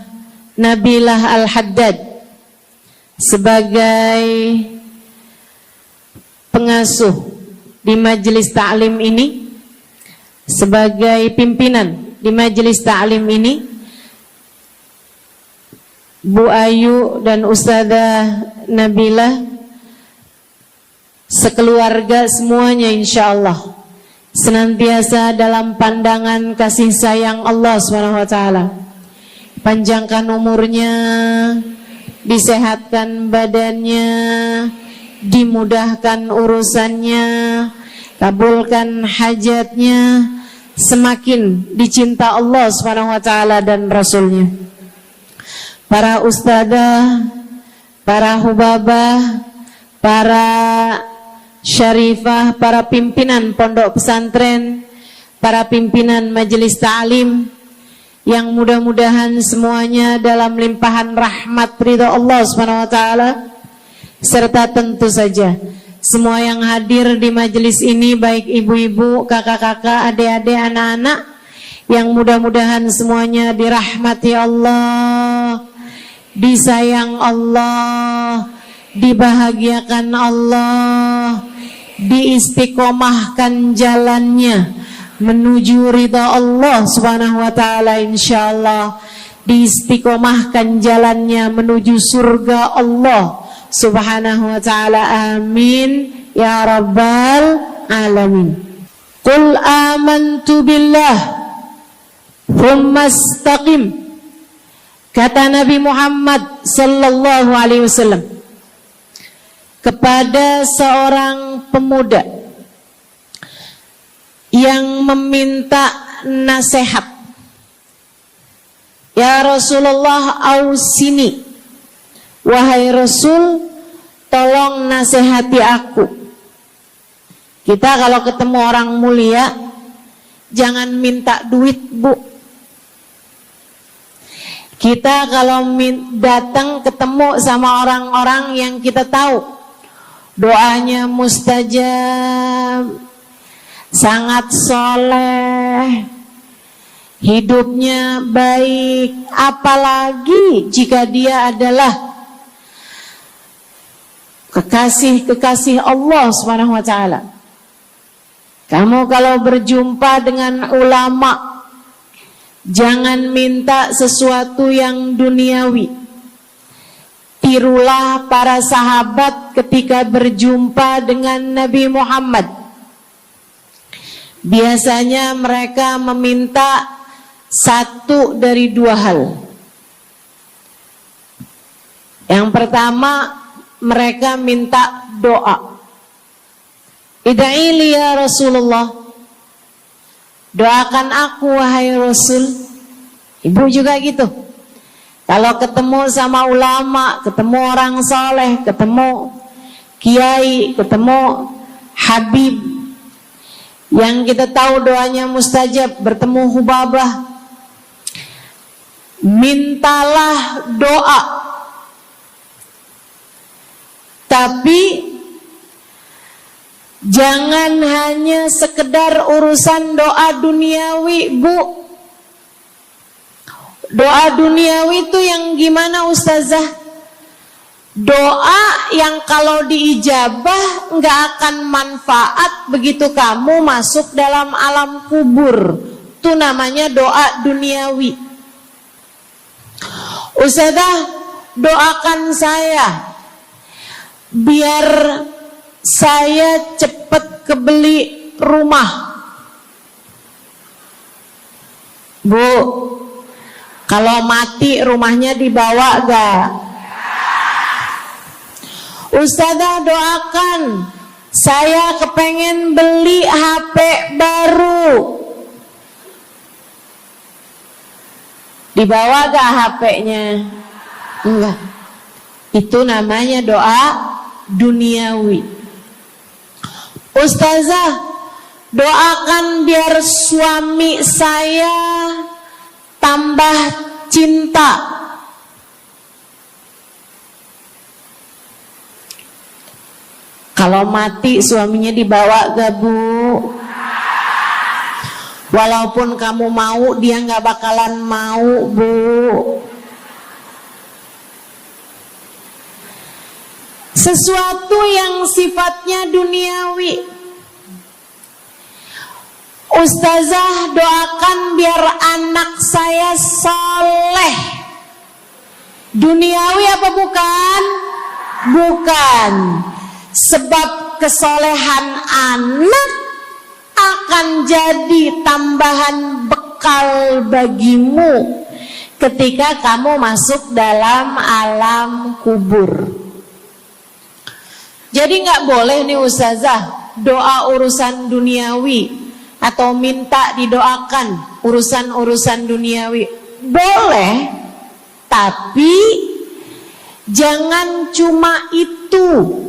Nabilah Al-Haddad sebagai pengasuh di majelis ta'lim ini, sebagai pimpinan di majelis ta'lim ini, Bu Ayu dan Ustazah Nabilah sekeluarga semuanya insyaallah senantiasa dalam pandangan kasih sayang Allah SWT. Panjangkan umurnya, disehatkan badannya, dimudahkan urusannya, kabulkan hajatnya, semakin dicinta Allah SWT dan Rasulnya. Para ustadzah, para hubabah, para syarifah, para pimpinan pondok pesantren, para pimpinan majelis ta'lim, yang mudah-mudahan semuanya dalam limpahan rahmat ridha Allah SWT, serta tentu saja semua yang hadir di majelis ini, baik ibu-ibu, kakak-kakak, adik-adik, anak-anak, yang mudah-mudahan semuanya dirahmati Allah, disayang Allah, dibahagiakan Allah, diistiqomahkan jalannya menuju ridha Allah Subhanahu wa taala, insyaallah diistiqomahkan jalannya menuju surga Allah Subhanahu wa taala. Amin ya rabbal alamin. Qul amantu billah thumma istaqim, kata Nabi Muhammad sallallahu alaihi wasallam kepada seorang pemuda yang meminta nasihat, ya Rasulullah ausini, wahai Rasul tolong nasihati aku. Kita kalau ketemu orang mulia jangan minta duit, Bu. Kita kalau datang ketemu sama orang-orang yang kita tahu doanya mustajab, sangat soleh, hidupnya baik, apalagi jika dia adalah kekasih Allah Subhanahu wa taala. Kamu kalau berjumpa dengan ulama, jangan minta sesuatu yang duniawi. Tirulah para sahabat ketika berjumpa dengan Nabi Muhammad. Biasanya mereka meminta satu dari dua hal. Yang pertama, mereka minta doa. Ida'ili ya Rasulullah, doakan aku wahai Rasul. Ibu juga gitu. Kalau ketemu sama ulama, ketemu orang soleh, ketemu kiai, ketemu habib yang kita tahu doanya mustajab, bertemu hubabah, mintalah doa. Tapi jangan hanya sekedar urusan doa duniawi, Bu. Doa duniawi itu yang gimana, Ustazah? Doa yang kalau diijabah nggak akan manfaat begitu kamu masuk dalam alam kubur. Itu namanya doa duniawi. Ustazah, doakan saya biar saya cepat kebeli rumah. Bu, kalau mati rumahnya dibawa gak? Ustazah, doakan saya kepengen beli HP baru. Dibawa gak HP-nya? Enggak. Itu namanya doa duniawi. Ustazah, Doakan biar suami saya tambah cinta. Kalau mati suaminya dibawa gak, Bu? Walaupun kamu mau, dia gak bakalan mau, Bu. Sesuatu yang sifatnya duniawi. Ustazah, doakan biar anak saya soleh. Duniawi apa bukan? Bukan. Sebab kesolehan anak akan jadi tambahan bekal bagimu ketika kamu masuk dalam alam kubur. Jadi gak boleh nih ustazah doa urusan duniawi atau minta didoakan urusan-urusan duniawi. Boleh, tapi jangan cuma itu.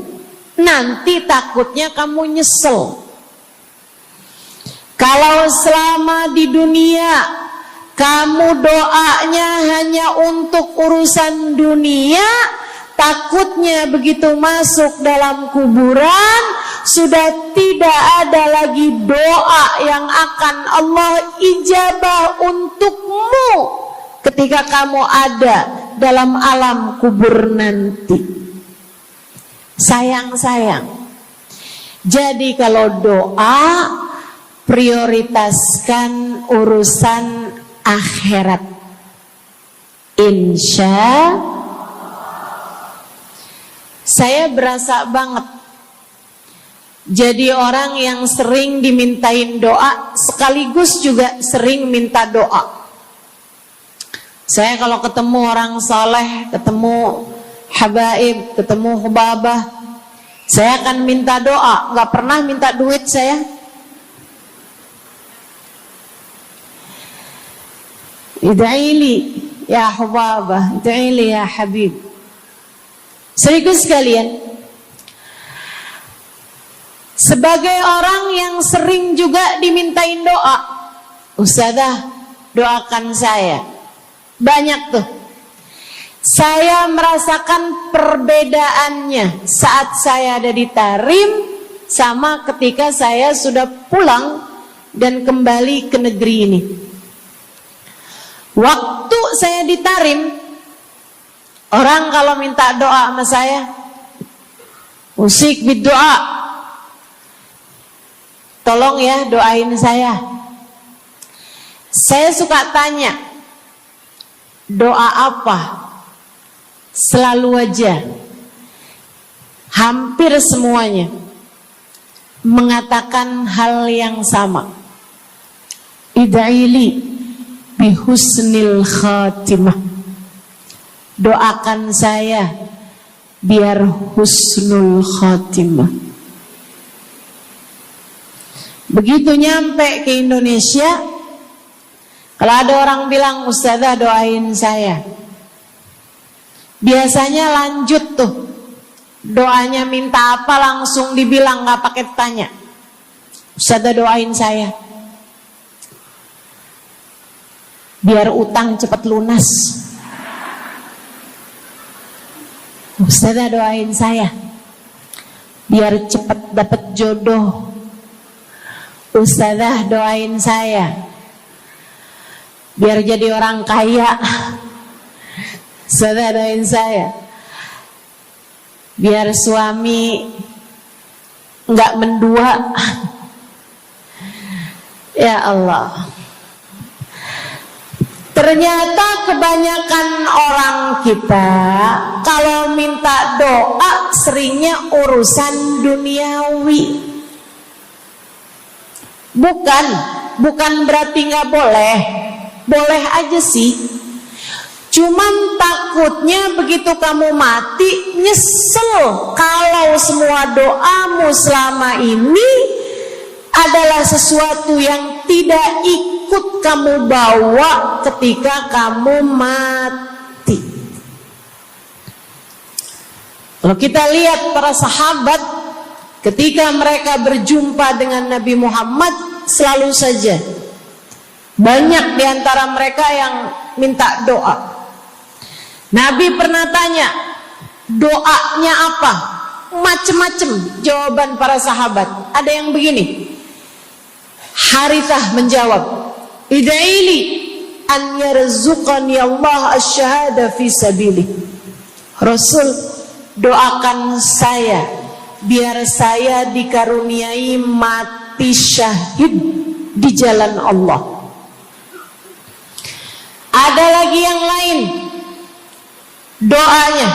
Nanti takutnya kamu nyesel. Kalau selama di dunia kamu doanya hanya untuk urusan dunia, takutnya begitu masuk dalam kuburan sudah tidak ada lagi doa yang akan Allah ijabah untukmu ketika kamu ada dalam alam kubur nanti. Sayang. Jadi kalau doa, prioritaskan urusan akhirat. Insya saya berasa banget jadi orang yang sering dimintain doa, sekaligus juga sering minta doa. Saya kalau ketemu orang soleh, ketemu habaib, ketemu hubabah, saya akan minta doa, gak pernah minta duit saya. Ida'ili ya hubabah, ida'ili ya habib. Serius sekalian, sebagai orang yang sering juga dimintain doa, ustazah doakan saya. Banyak tuh. Saya merasakan perbedaannya saat saya ada di Tarim sama ketika saya sudah pulang dan kembali ke negeri ini. Waktu saya di Tarim, orang kalau minta doa sama saya, usik berdoa, tolong ya doain saya. Saya suka tanya, doa apa? Selalu aja, hampir semuanya mengatakan hal yang sama. Ida'ili bihusnil khatimah. Doakan saya biar husnul khatimah. Begitu nyampe ke Indonesia, kalau ada orang bilang, ustazah doain saya, biasanya lanjut tuh, doanya minta apa langsung dibilang, gak pakai tanya. Ustazah doain saya biar utang cepat lunas. Ustazah doain saya biar cepat dapat jodoh. Ustazah doain saya biar jadi orang kaya. Ustazah doain saya biar suami nggak mendua. Ya Allah, ternyata kebanyakan orang kita kalau minta doa seringnya urusan duniawi. Bukan berarti nggak boleh, boleh aja sih. Cuman takutnya begitu kamu mati nyesel kalau semua doamu selama ini adalah sesuatu yang tidak ikut kamu bawa ketika kamu mati. Kalau kita lihat para sahabat ketika mereka berjumpa dengan Nabi Muhammad, selalu saja banyak di antara mereka yang minta doa. Nabi pernah tanya, doanya apa? Macem-macem jawaban para sahabat. Ada yang begini, Harithah menjawab, ida'ili an yarzuqani Allah asyhada fi sabilih. Rasul, doakan saya biar saya dikaruniai mati syahid di jalan Allah. Ada lagi yang lain doanya,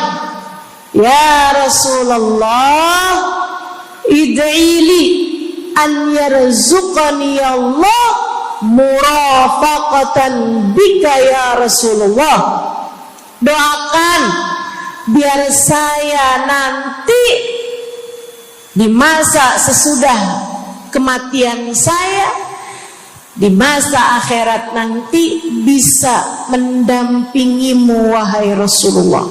ya Rasulullah, id'ili an yarzuqani Allah murafaqatan bika ya Rasulullah. Doakan biar saya nanti di masa sesudah kematian saya, di masa akhirat nanti bisa mendampingimu wahai Rasulullah,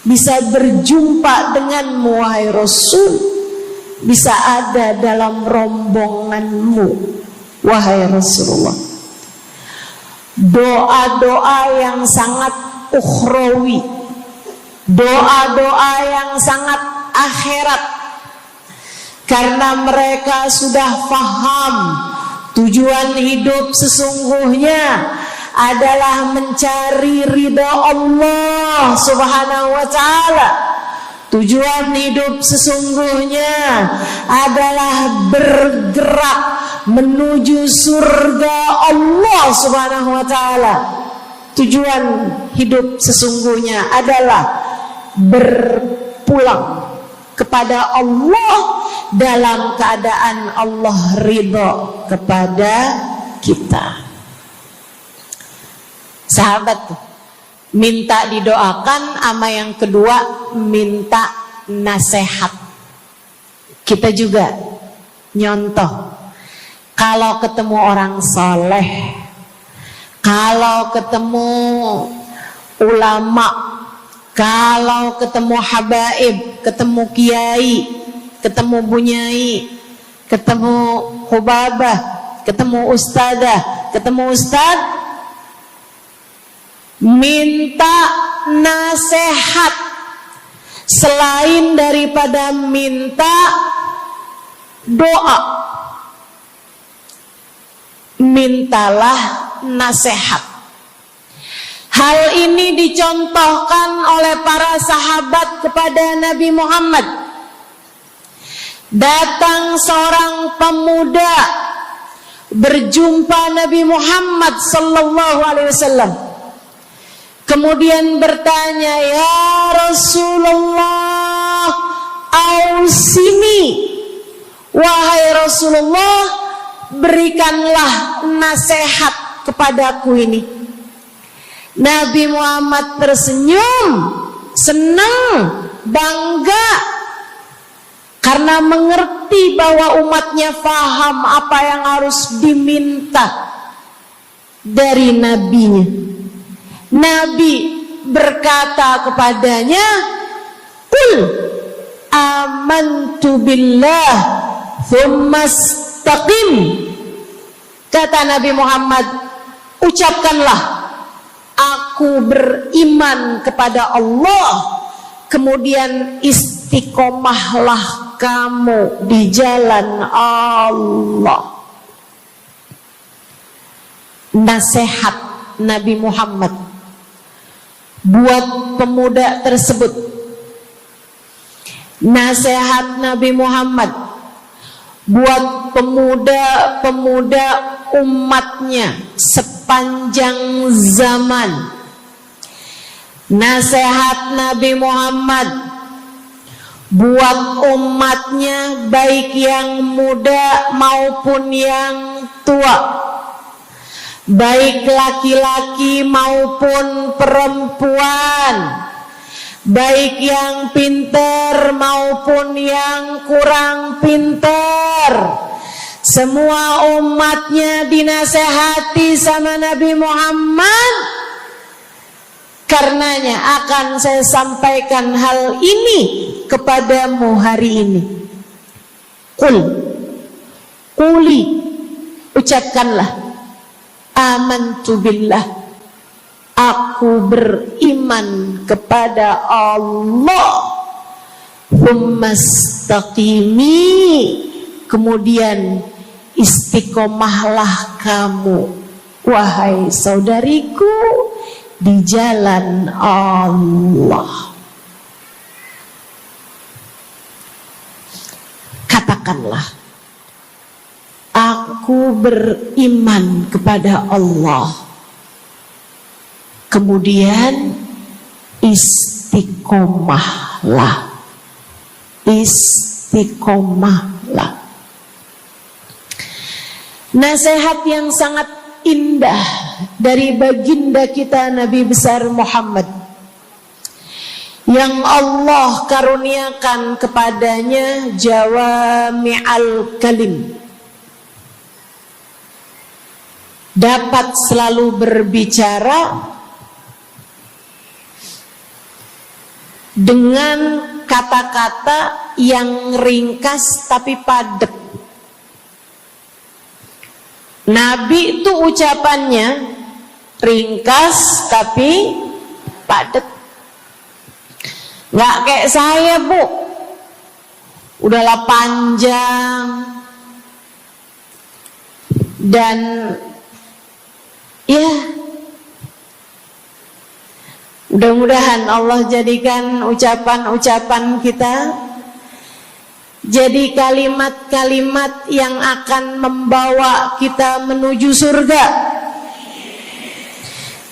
bisa berjumpa denganmu wahai Rasul, bisa ada dalam rombonganmu wahai Rasulullah. Doa-doa yang sangat ukhrawi, doa-doa yang sangat akhirat, karena mereka sudah faham tujuan hidup sesungguhnya adalah mencari ridha Allah Subhanahu wa ta'ala. Tujuan hidup sesungguhnya adalah bergerak menuju surga Allah Subhanahu wa ta'ala. Tujuan hidup sesungguhnya adalah berpulang kepada Allah dalam keadaan Allah ridha kepada kita. Sahabat tuh minta didoakan, sama yang kedua minta nasihat. Kita juga nyontoh, kalau ketemu orang soleh, kalau ketemu ulama, kalau ketemu habaib, ketemu kiai, ketemu bunyai, ketemu hubabah, ketemu ustadzah, ketemu ustad, minta nasihat. Selain daripada minta doa, mintalah nasihat. Hal ini dicontohkan oleh para sahabat kepada Nabi Muhammad. Datang seorang pemuda berjumpa Nabi Muhammad sallallahu alaihi wasallam. Kemudian bertanya, ya Rasulullah, ausini, wahai Rasulullah, berikanlah nasihat kepadaku ini. Nabi Muhammad tersenyum, senang, bangga, karena mengerti bahwa umatnya faham apa yang harus diminta dari nabinya. Nabi berkata kepadanya, "Qul amantu billah tsumma istaqim." Kata Nabi Muhammad, ucapkanlah, aku beriman kepada Allah, kemudian istiqomahlah kamu di jalan Allah. Nasihat Nabi Muhammad buat pemuda tersebut, nasihat Nabi Muhammad buat pemuda-pemuda umatnya sepanjang zaman, nasihat Nabi Muhammad buat umatnya baik yang muda maupun yang tua, baik laki-laki maupun perempuan, baik yang pintar maupun yang kurang pintar. Semua umatnya dinasehati sama Nabi Muhammad. Karenanya akan saya sampaikan hal ini kepadamu hari ini. Quli, ucapkanlah, amantu billah, aku beriman kepada Allah. Tsumastaqimi, kemudian istiqomahlah kamu, wahai saudariku, di jalan Allah. Katakanlah, aku beriman kepada Allah. Kemudian istiqomahlah. Istiqomahlah. Nasihat yang sangat indah dari baginda kita Nabi besar Muhammad, yang Allah karuniakan kepadanya jawami'al kalim, dapat selalu berbicara dengan kata-kata yang ringkas tapi padat. Nabi itu ucapannya ringkas tapi padat. Nggak kayak saya, Bu, udahlah panjang dan ya, mudah-mudahan Allah jadikan ucapan-ucapan kita jadi kalimat-kalimat yang akan membawa kita menuju surga.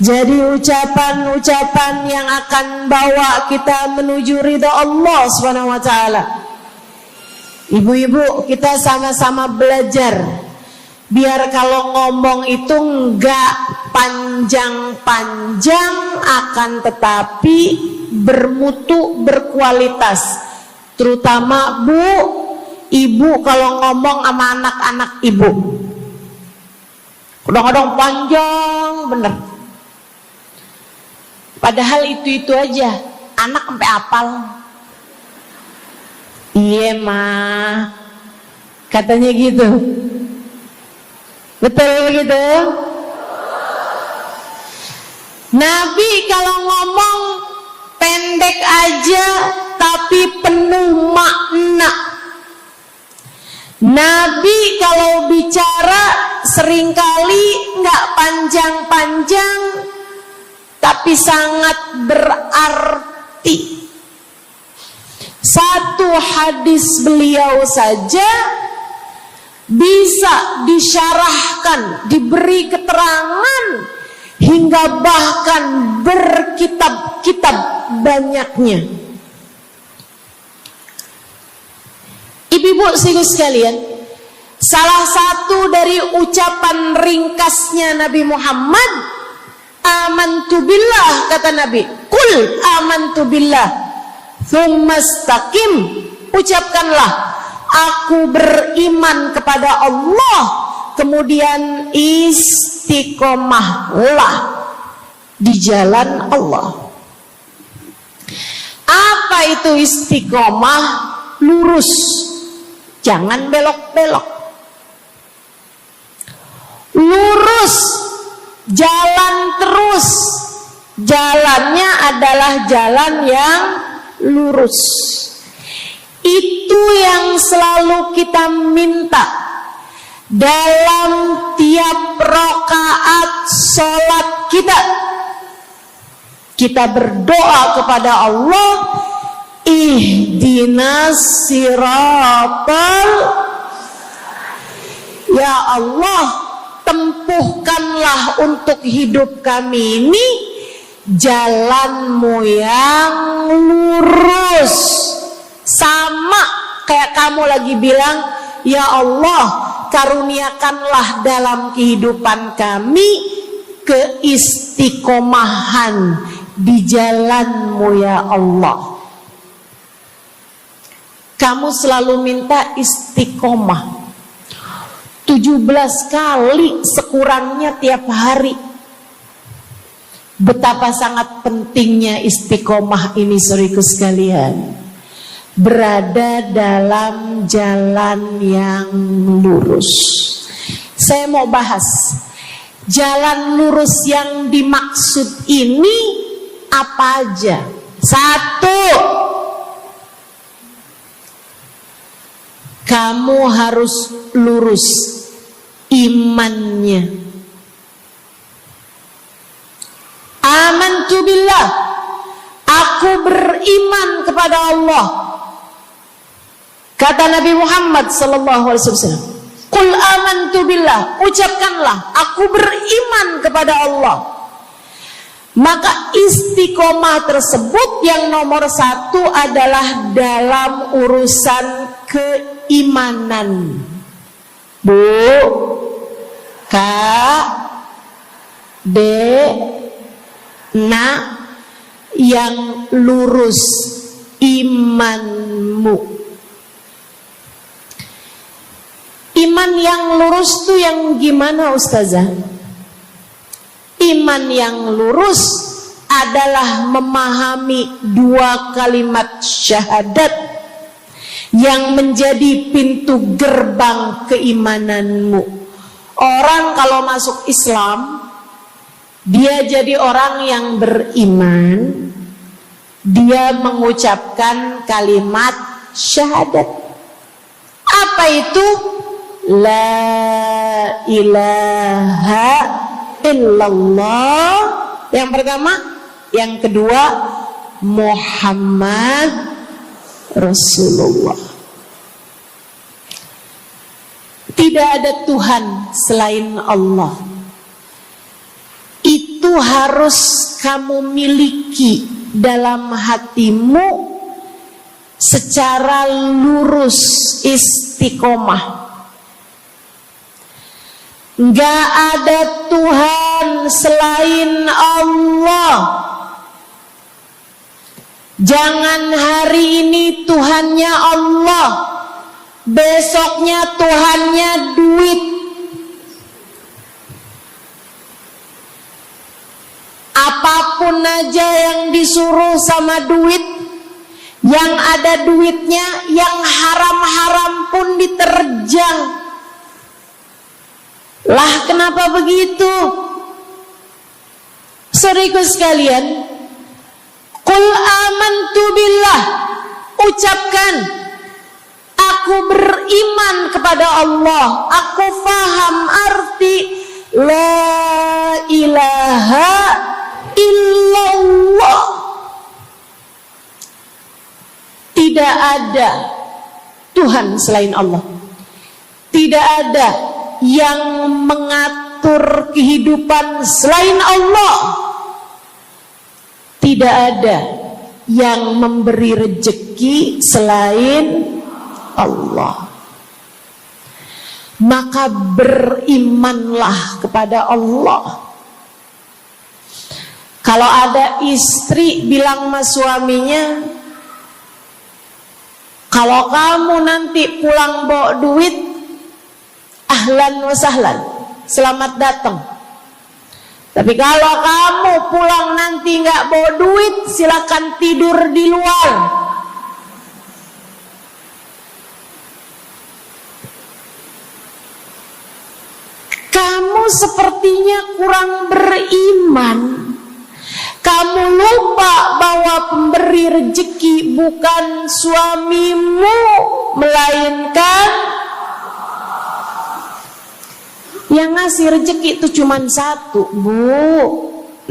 Jadi ucapan-ucapan yang akan bawa kita menuju ridha Allah Subhanahu wa taala. Ibu-ibu, kita sama-sama belajar biar kalau ngomong itu enggak panjang-panjang, akan tetapi bermutu, berkualitas. Terutama Bu, ibu kalau ngomong sama anak-anak ibu, kadang-kadang panjang bener. Padahal itu aja, anak sampai hafal. Iya mah, katanya gitu. Betul gitu? Nabi kalau ngomong pendek aja tapi penuh makna. Nabi kalau bicara seringkali nggak panjang-panjang tapi sangat berarti. Satu hadis beliau saja bisa disyarahkan, diberi keterangan, hingga bahkan berkitab-kitab banyaknya. Ibu-ibu sekalian, salah satu dari ucapan ringkasnya Nabi Muhammad, amantu billah, kata Nabi, qul amantu billah, tsumastaqim, ucapkanlah, aku beriman kepada Allah, kemudian istiqomahlah di jalan Allah. Apa itu istiqomah? Lurus, jangan belok-belok. Lurus, jalan terus. Jalannya adalah jalan yang lurus. Itu yang selalu kita minta dalam tiap rakaat sholat kita. Kita berdoa kepada Allah, ihdinas siratal, ya Allah, tempuhkanlah untuk hidup kami ini jalanmu yang lurus. Sama kayak kamu lagi bilang, ya Allah, karuniakanlah dalam kehidupan kami keistiqomahan di jalanmu ya Allah. Kamu selalu minta istiqomah 17 kali sekurangnya tiap hari. Betapa sangat pentingnya istiqomah ini, saudaraku sekalian. berada dalam jalan yang lurus. Saya mau bahas jalan lurus yang dimaksud ini apa aja. Satu, kamu harus lurus imannya. Amantu billah, aku beriman kepada Allah. Kata Nabi Muhammad sallallahu alaihi wasallam, "Qul amantu billah," ucapkanlah, aku beriman kepada Allah. Maka istiqomah tersebut yang nomor satu adalah dalam urusan keimanan. Bu, Kak, Dek, Nak, yang lurus imanmu. Iman yang lurus tuh yang gimana, Ustazah? Iman yang lurus adalah memahami dua kalimat syahadat yang menjadi pintu gerbang keimananmu. Orang kalau masuk Islam, dia jadi orang yang beriman, dia mengucapkan kalimat syahadat. Apa itu? La ilaha illallah. Yang pertama. Yang kedua, Muhammad Rasulullah. Tidak ada Tuhan selain Allah. Itu harus kamu miliki dalam hatimu secara lurus, istiqomah. Gak ada Tuhan selain Allah. Jangan hari ini Tuhannya Allah, besoknya Tuhannya duit. Apapun aja yang disuruh sama duit, yang ada duitnya, yang haram-haram pun diterjang. Lah kenapa begitu? Saudaraku sekalian, Qul amantu billah, ucapkan, aku beriman kepada Allah. Aku faham arti la ilaha illallah. Tidak ada Tuhan selain Allah. Tidak ada yang mengatur kehidupan selain Allah. Tidak ada yang memberi rezeki selain Allah. Maka berimanlah kepada Allah. Kalau ada istri bilang sama suaminya, kalau kamu nanti pulang bawa duit, ahlan wa sahlan, selamat datang. Tapi kalau kamu pulang nanti nggak bawa duit, silakan tidur di luar. Kamu sepertinya kurang beriman. Kamu lupa bahwa pemberi rezeki bukan suamimu, melainkan yang ngasih rezeki itu cuma satu, Bu.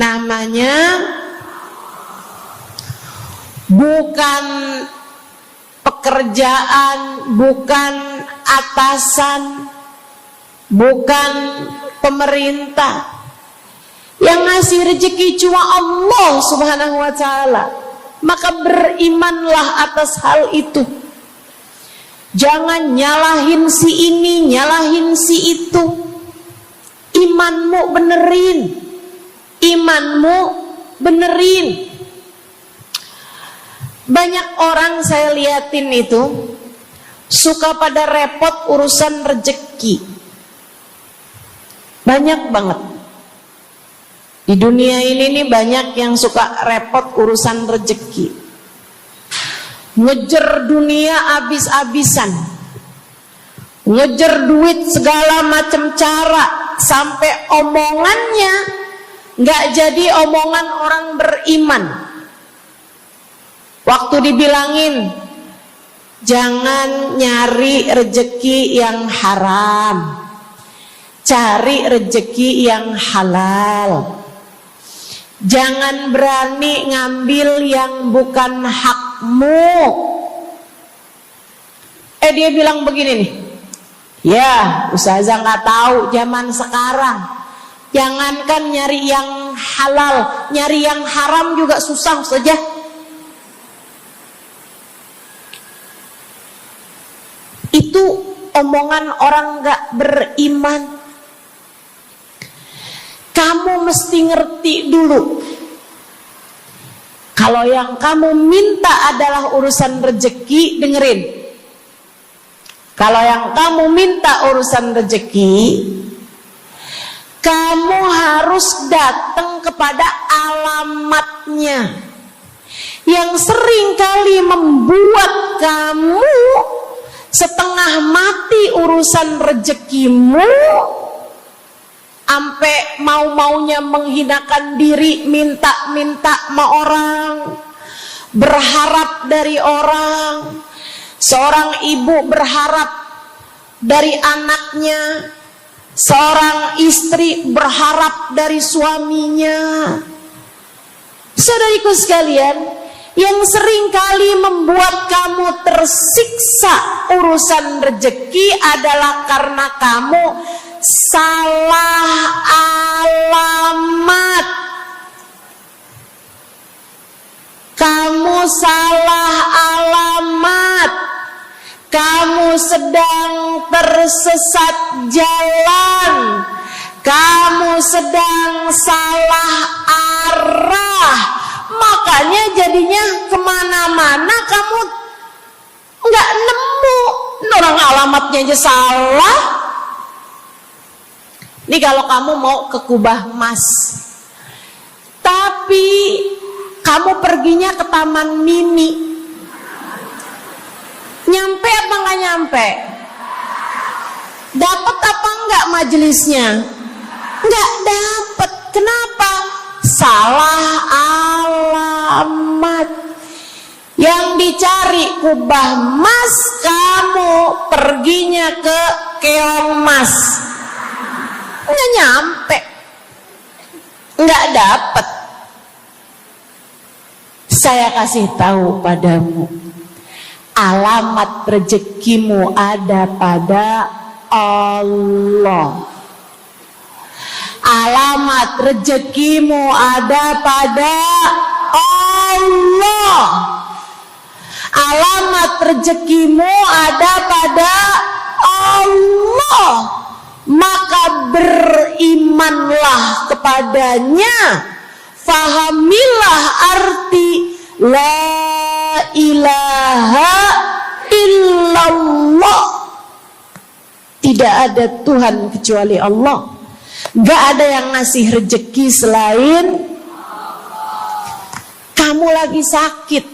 Namanya bukan pekerjaan, bukan atasan, bukan pemerintah. Yang ngasih rezeki cuma Allah Subhanahu wa ta'ala. Maka berimanlah atas hal itu. Jangan nyalahin si ini, nyalahin si itu. Imanmu benerin. Imanmu benerin. Banyak orang saya liatin itu suka pada repot urusan rezeki. Banyak banget. Di dunia ini nih banyak yang suka repot urusan rezeki. ngejar dunia abis-abisan, ngejar duit segala macam cara, sampai omongannya nggak jadi omongan orang beriman. Waktu dibilangin jangan nyari rejeki yang haram, cari rejeki yang halal. Jangan berani ngambil yang bukan hakmu. Dia bilang begini nih, ya ustazah nggak tahu zaman sekarang, jangankan nyari yang halal, nyari yang haram juga susah saja. Itu omongan orang nggak beriman. Kamu mesti ngerti dulu, kalau yang kamu minta adalah urusan rezeki, dengerin. Kalau yang kamu minta urusan rezeki, kamu harus datang kepada alamatnya. Yang sering kali membuat kamu setengah mati urusan rezekimu, sampai mau-maunya menghinakan diri, minta-minta sama orang, berharap dari orang. Seorang ibu berharap dari anaknya, seorang istri berharap dari suaminya. Saudariku sekalian, yang sering kali membuat kamu tersiksa urusan rezeki adalah karena kamu salah alamat. Kamu salah alamat. Kamu sedang tersesat jalan. Kamu sedang salah arah. Makanya jadinya kemana-mana kamu nggak nemu. Orang alamatnya aja salah. Ini kalau kamu mau ke Kubah Mas, tapi kamu perginya ke Taman Mini, nyampe apa nggak nyampe? Dapat apa enggak majelisnya? Nggak dapat. Kenapa? Salah alamat. Yang dicari Kubah Mas, kamu perginya ke Keong Mas. Nggak nyampe, nggak dapat. Saya kasih tahu padamu, alamat rezekimu ada pada Allah. Alamat rezekimu ada pada Allah. Alamat rezekimu ada pada Allah. Maka berimanlah kepadanya, fahamilah arti la ilaha illallah. Tidak ada Tuhan kecuali Allah. Gak ada yang ngasih rezeki selain kamu. Lagi sakit,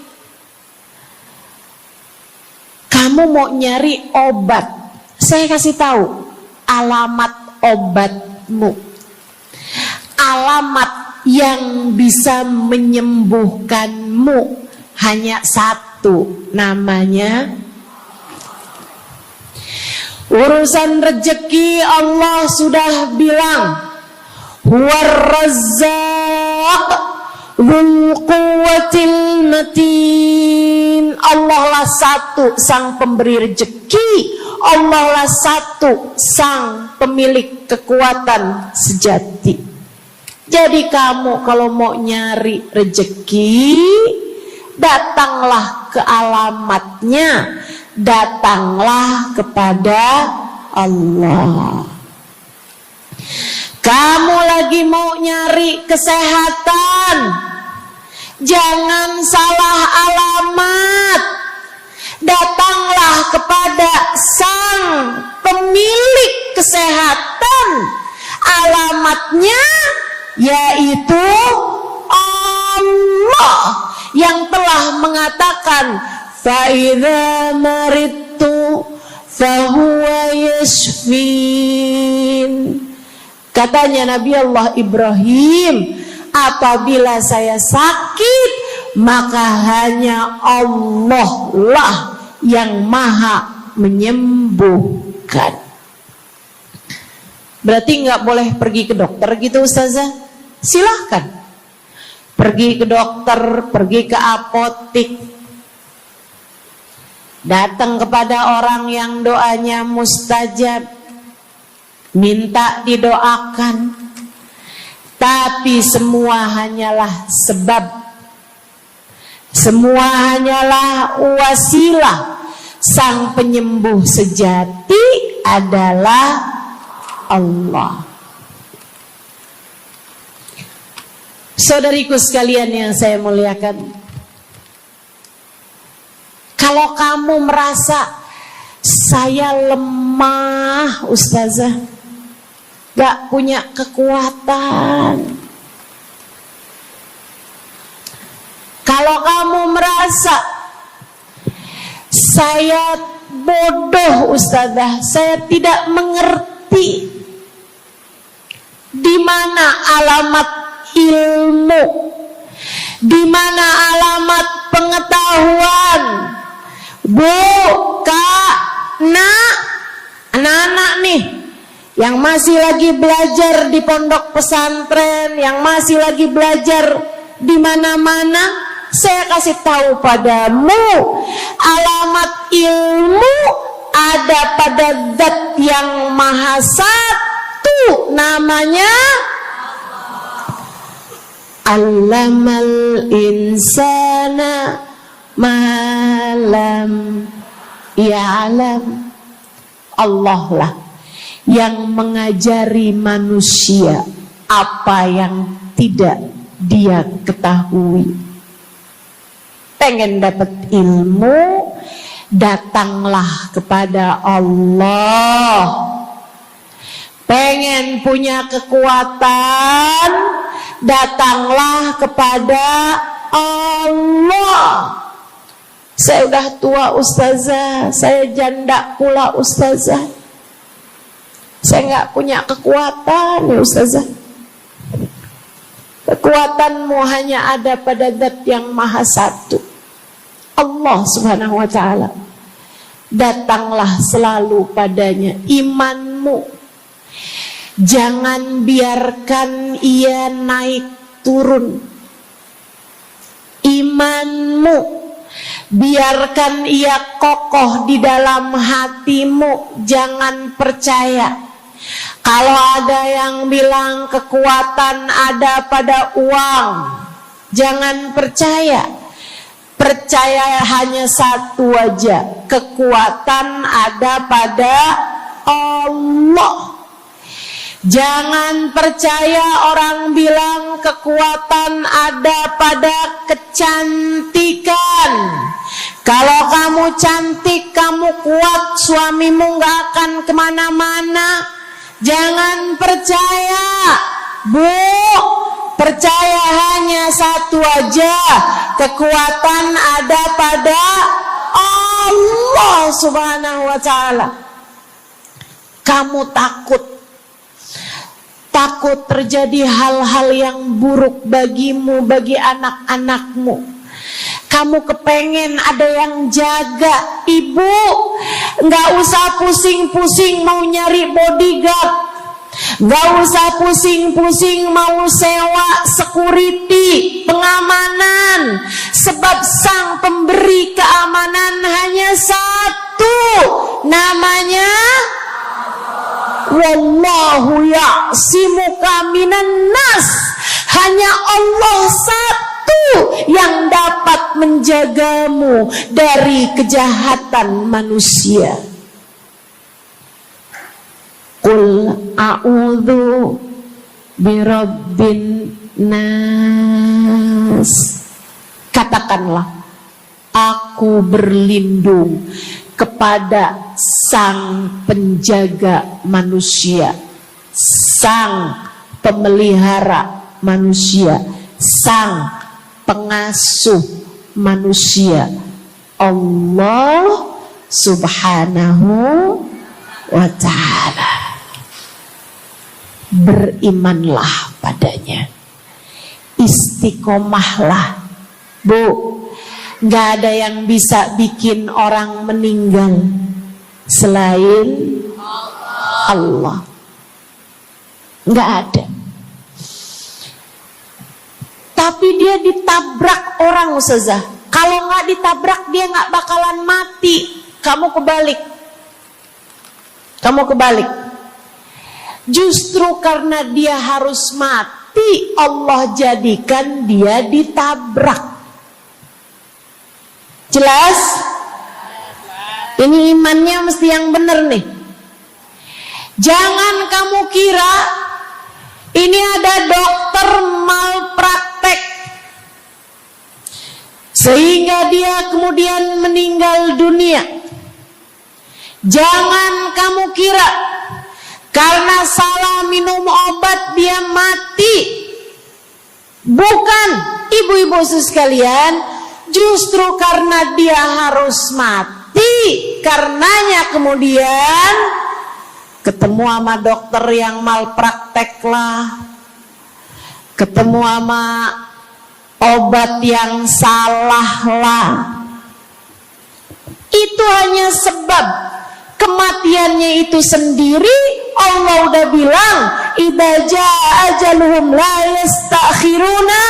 kamu mau nyari obat, saya kasih tahu alamat obatmu. Alamat yang bisa menyembuhkanmu hanya satu, namanya urusan rezeki. Allah sudah bilang, huwar razzaq dzul quwwatil matin. Allah lah satu sang pemberi rezeki. Allah lah satu sang pemilik kekuatan sejati. Jadi kamu kalau mau nyari rezeki, datanglah ke alamatnya, datanglah kepada Allah. Kamu lagi mau nyari kesehatan, jangan salah alamat. Datanglah kepada sang pemilik kesehatan. Alamatnya yaitu Allah yang telah mengatakan, fa idza maridtu fa huwa yashfin. Katanya Nabi Allah Ibrahim, apabila saya sakit, maka hanya Allah lah yang maha menyembuhkan. Berarti nggak boleh pergi ke dokter gitu Ustazah? Silahkan pergi ke dokter, pergi ke apotik, datang kepada orang yang doanya mustajab, minta didoakan. Tapi semua hanyalah sebab, semua hanyalah wasilah. Sang penyembuh sejati adalah Allah. Saudariku sekalian yang saya muliakan, kalau kamu merasa saya lemah Ustazah, gak punya kekuatan, kalau kamu merasa saya bodoh Ustazah, saya tidak mengerti di mana alamat ilmu, di mana alamat pengetahuan. Bu, Kak, Nak, anak-anak nih yang masih lagi belajar di pondok pesantren, yang masih lagi belajar di mana-mana, saya kasih tahu padamu, alamat ilmu ada pada Zat yang Maha Satu, namanya Allamal insana malam ya'lam. Allah lah yang mengajari manusia apa yang tidak dia ketahui. Pengen dapat ilmu, datanglah kepada Allah. Pengen punya kekuatan, datanglah kepada Allah. Saya udah tua Ustazah, saya janda pula Ustazah, saya nggak punya kekuatan ya Ustazah. Kekuatanmu hanya ada pada Zat yang Maha Satu, Allah Subhanahu wa Ta'ala. Datanglah selalu padanya. Imanmu jangan biarkan ia naik turun. Imanmu biarkan ia kokoh di dalam hatimu. Jangan percaya kalau ada yang bilang kekuatan ada pada uang. Jangan percaya. Percaya hanya satu aja, kekuatan ada pada Allah. Jangan percaya orang bilang kekuatan ada pada kecantikan. Kalau kamu cantik, kamu kuat, suamimu gak akan kemana-mana. Jangan percaya, Bu. Percaya hanya satu aja, kekuatan ada pada Allah Subhanahu wa Ta'ala. Kamu takut terjadi hal-hal yang buruk bagimu, bagi anak-anakmu. Kamu kepengen ada yang jaga. Ibu, gak usah pusing-pusing mau nyari bodyguard, gak usah pusing-pusing mau sewa security, pengamanan. Sebab sang pemberi keamanan hanya satu, namanya Wallahu ya'simuka minan nas. Hanya Allah satu yang dapat menjagamu dari kejahatan manusia. Qul a'udzu birabbin nas. Katakanlah, aku berlindung kepada sang penjaga manusia, sang pemelihara manusia, sang pengasuh manusia. Allah Subhanahu wa ta'ala. Berimanlah padanya, istiqomahlah. Bu, gak ada yang bisa bikin orang meninggal selain Allah. Gak ada. Tapi dia ditabrak orang, Ustazah. Kalau gak ditabrak dia gak bakalan mati. Kamu kebalik. Justru karena dia harus mati, Allah jadikan dia ditabrak. Jelas? Ini imannya mesti yang benar nih. Jangan kamu kira ini ada dokter malpraktek sehingga dia kemudian meninggal dunia. Jangan kamu kira karena salah minum obat dia mati. Bukan, ibu-ibu sekalian, justru karena dia harus mati, karenanya kemudian ketemu sama dokter yang malpraktek lah, ketemu sama obat yang salah lah. Itu hanya sebab kematiannya itu sendiri. Allah udah bilang, idza jaa ajaluhum la yastakhiruna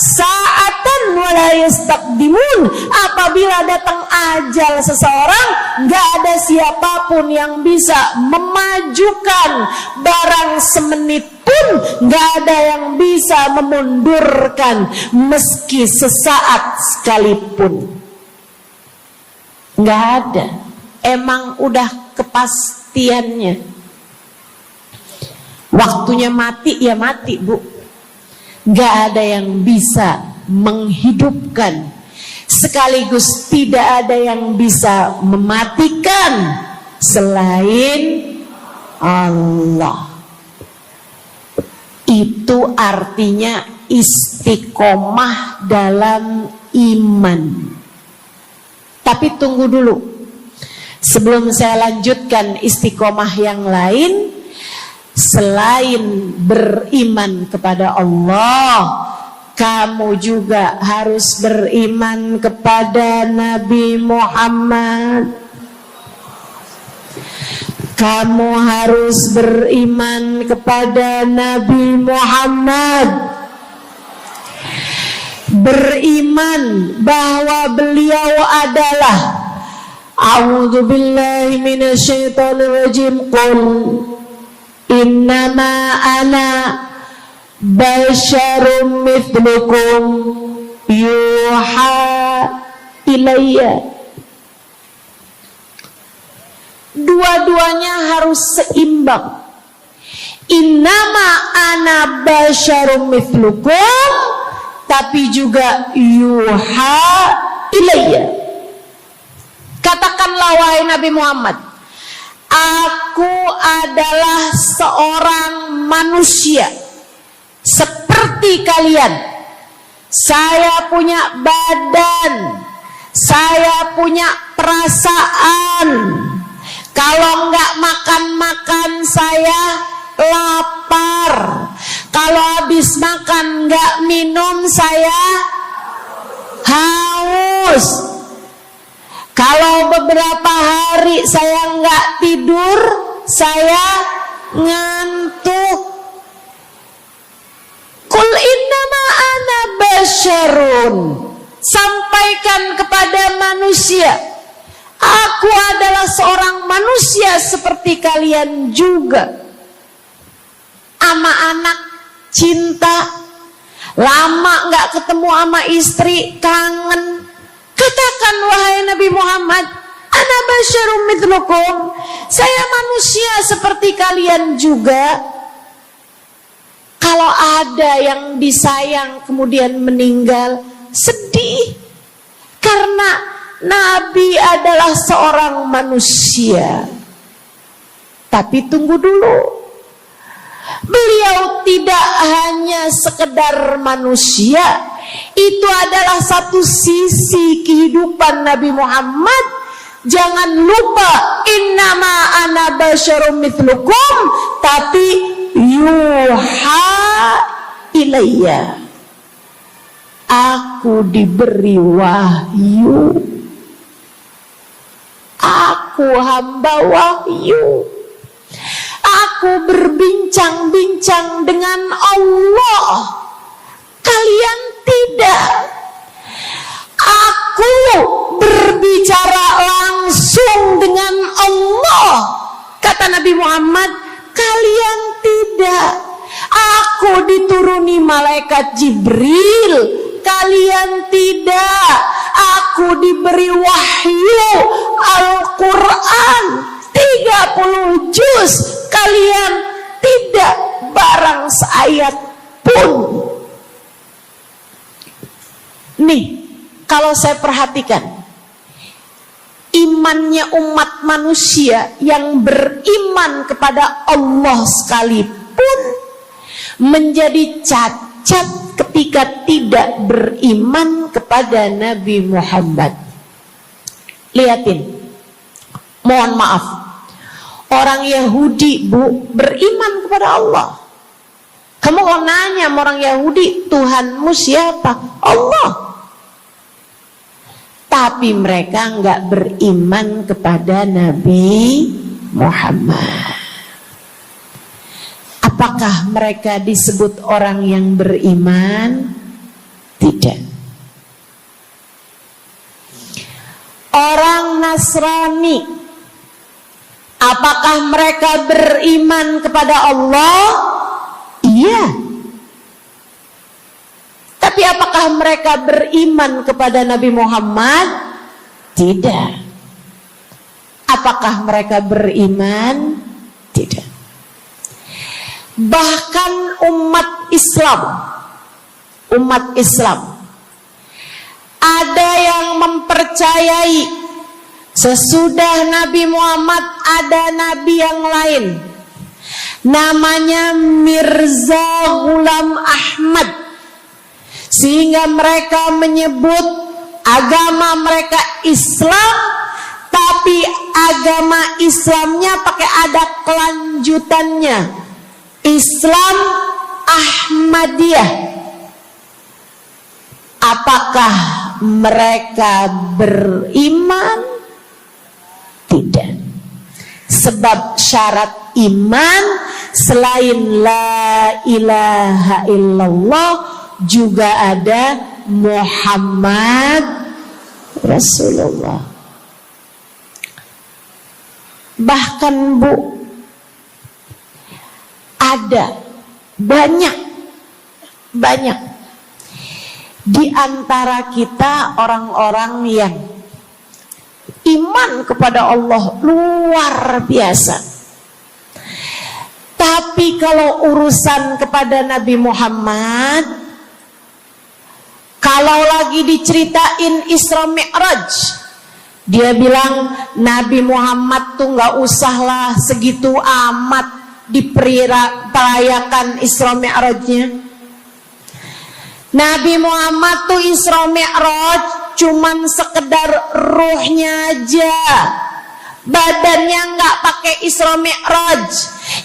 sa'atan wa la yastaqdimun. Apabila datang ajal seseorang, enggak ada siapapun yang bisa memajukan barang semenit pun, enggak ada yang bisa memundurkan meski sesaat sekalipun. Enggak ada. Emang udah kepastiannya. Waktunya mati ya mati, Bu. Gak ada yang bisa menghidupkan, sekaligus tidak ada yang bisa mematikan selain Allah. Itu artinya istiqomah dalam iman. Tapi tunggu dulu, sebelum saya lanjutkan istiqomah yang lain. Selain beriman kepada Allah, kamu juga harus beriman kepada Nabi Muhammad. Kamu harus beriman kepada Nabi Muhammad. Beriman bahwa beliau adalah, a'udzubillahi minasyaitonirrajim, qul innama ana basyarum mithlukum yuha ilayya. Dua-duanya harus seimbang. Innama ana basyarum mithlukum, tapi juga yuha ilayya. Katakanlah wahai Nabi Muhammad, aku adalah seorang manusia seperti kalian. Saya punya badan, saya punya perasaan. Kalau nggak makan-makan saya lapar. Kalau habis makan nggak minum saya haus. Kalau beberapa hari saya nggak tidur, saya ngantuk. Qul innama ana basyarun. Sampaikan kepada manusia, aku adalah seorang manusia seperti kalian juga. Sama anak cinta, lama nggak ketemu sama istri, kangen. Katakan wahai Nabi Muhammad, ana basyarum mithlukum, saya manusia seperti kalian juga. Kalau ada yang disayang kemudian meninggal, sedih. Karena Nabi adalah seorang manusia. Tapi tunggu dulu, beliau tidak hanya sekedar manusia, Itu adalah satu sisi kehidupan Nabi Muhammad. Jangan lupa, innama ana basyarum mithlukum, tapi yuha ilayya, aku diberi wahyu, aku hamba wahyu, aku berbincang-bincang dengan Allah, kalian tidak. Aku berbicara langsung dengan Allah, kata Nabi Muhammad, kalian tidak. Aku dituruni malaikat Jibril, kalian tidak. Aku diberi wahyu Al-Quran 30 juz, kalian tidak barang seayat pun. Nih, kalau saya perhatikan, imannya umat manusia yang beriman kepada Allah sekalipun menjadi cacat ketika tidak beriman kepada Nabi Muhammad. Lihatin, mohon maaf, orang Yahudi, Bu, beriman kepada Allah. Kamu kalau nanya sama orang Yahudi, Tuhanmu siapa? Allah. Tapi mereka enggak beriman kepada Nabi Muhammad. Apakah mereka disebut orang yang beriman? Tidak. Orang Nasrani, apakah mereka beriman kepada Allah? Iya. Tapi apakah mereka beriman kepada Nabi Muhammad? Tidak. Apakah mereka beriman? Tidak. Bahkan umat Islam ada yang mempercayai sesudah Nabi Muhammad ada nabi yang lain, namanya Mirza Ghulam Ahmad, sehingga mereka menyebut agama mereka Islam, tapi agama Islamnya pakai ada kelanjutannya, Islam Ahmadiyah. Apakah mereka beriman? Tidak. Sebab syarat iman selain la ilaha illallah juga ada Muhammad Rasulullah. Bahkan, Bu, ada banyak di antara kita orang-orang yang iman kepada Allah luar biasa, tapi kalau urusan kepada Nabi Muhammad, kalau lagi diceritain Isra Mi'raj, dia bilang Nabi Muhammad tuh gak usahlah segitu amat diperayakan Isra Mi'rajnya. Nabi Muhammad tuh Isra Mi'raj cuman sekedar ruhnya aja, badannya nggak pakai Isra Mi'raj.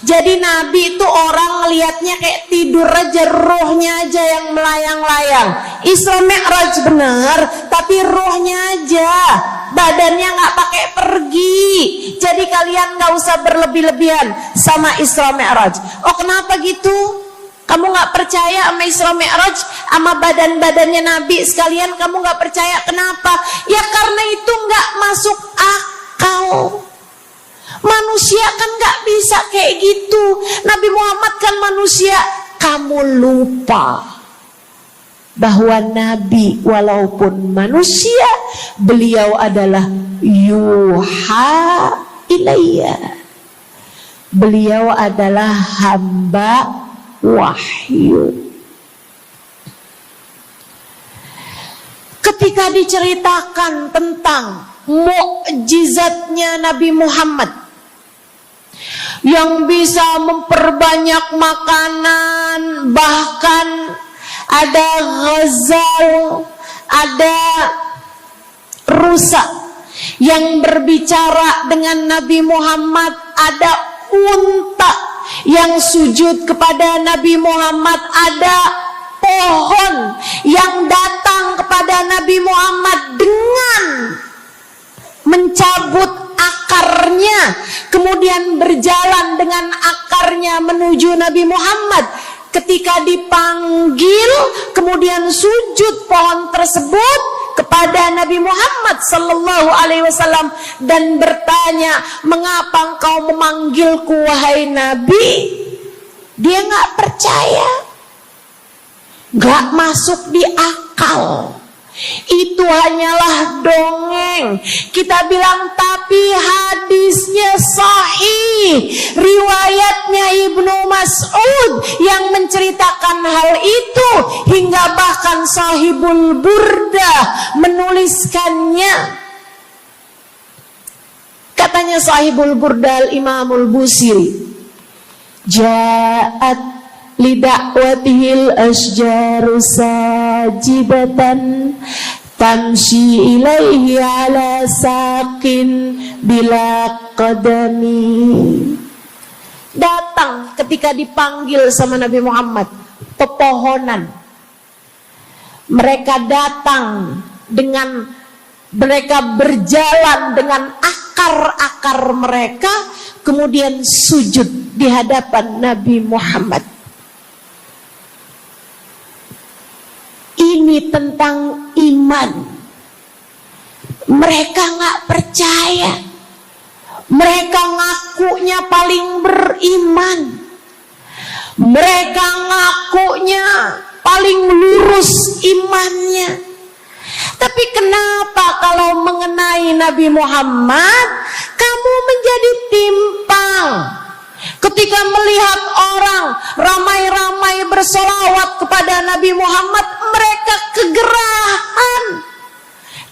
Jadi Nabi itu orang ngelihatnya kayak tidur aja, ruhnya aja yang melayang-layang. Isra Mi'raj bener, tapi ruhnya aja, badannya nggak pakai pergi. Jadi kalian nggak usah berlebih-lebihan sama Isra Mi'raj. Oh, kenapa gitu? Kamu gak percaya sama Isra Mi'raj, sama badan-badannya Nabi sekalian, kamu gak percaya. Kenapa? Ya karena itu gak masuk akal. Manusia kan gak bisa kayak gitu. Nabi Muhammad kan manusia. Kamu lupa bahwa Nabi walaupun manusia, beliau adalah yuha ilayya. Beliau adalah hamba wahyu. Ketika diceritakan tentang mukjizatnya Nabi Muhammad yang bisa memperbanyak makanan, bahkan ada ghazal, ada rusa yang berbicara dengan Nabi Muhammad, ada unta yang sujud kepada Nabi Muhammad, ada pohon yang datang kepada Nabi Muhammad dengan mencabut akarnya, kemudian berjalan dengan akarnya menuju Nabi Muhammad. Ketika dipanggil, kemudian sujud pohon tersebut kepada Nabi Muhammad sallallahu alaihi wasallam dan bertanya, "Mengapa engkau memanggilku wahai Nabi?" Dia nggak percaya, nggak masuk di akal. Itu hanyalah dongeng. Kita bilang tapi hadisnya sahih, riwayatnya Ibnu Mas'ud yang menceritakan hal itu, hingga bahkan Sahibul Burdah menuliskannya. Katanya Sahibul Burdah Imamul Busiri, ja'at lidakwatihil asjaru sajibatan tamshi ilaihi ala saqin bila qadami. Datang ketika dipanggil sama Nabi Muhammad pepohonan. Mereka datang dengan, mereka berjalan dengan akar-akar mereka, kemudian sujud di hadapan Nabi Muhammad. Ini tentang iman. Mereka nggak percaya. Mereka ngakunya paling beriman. Mereka ngakunya paling lurus imannya. Tapi kenapa kalau mengenai Nabi Muhammad kamu menjadi timpang? Ketika melihat orang ramai-ramai bersolawat kepada Nabi Muhammad, mereka kegerahan.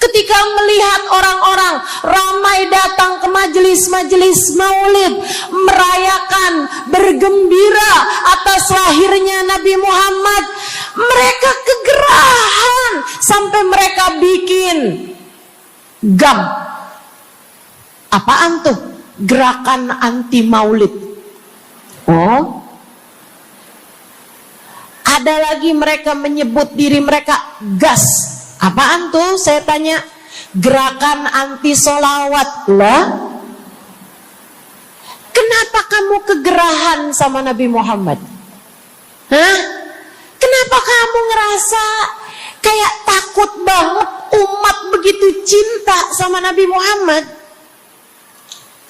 Ketika melihat orang-orang ramai datang ke majelis-majelis maulid, merayakan, bergembira atas lahirnya Nabi Muhammad, mereka kegerahan sampai mereka bikin GAM. Apaan tuh? Gerakan anti maulid. Oh, ada lagi mereka menyebut diri mereka GAS. Apaan tuh? Saya tanya. Gerakan anti solawat lah. Kenapa kamu kegerahan sama Nabi Muhammad? Hah? Kenapa kamu ngerasa kayak takut banget umat begitu cinta sama Nabi Muhammad?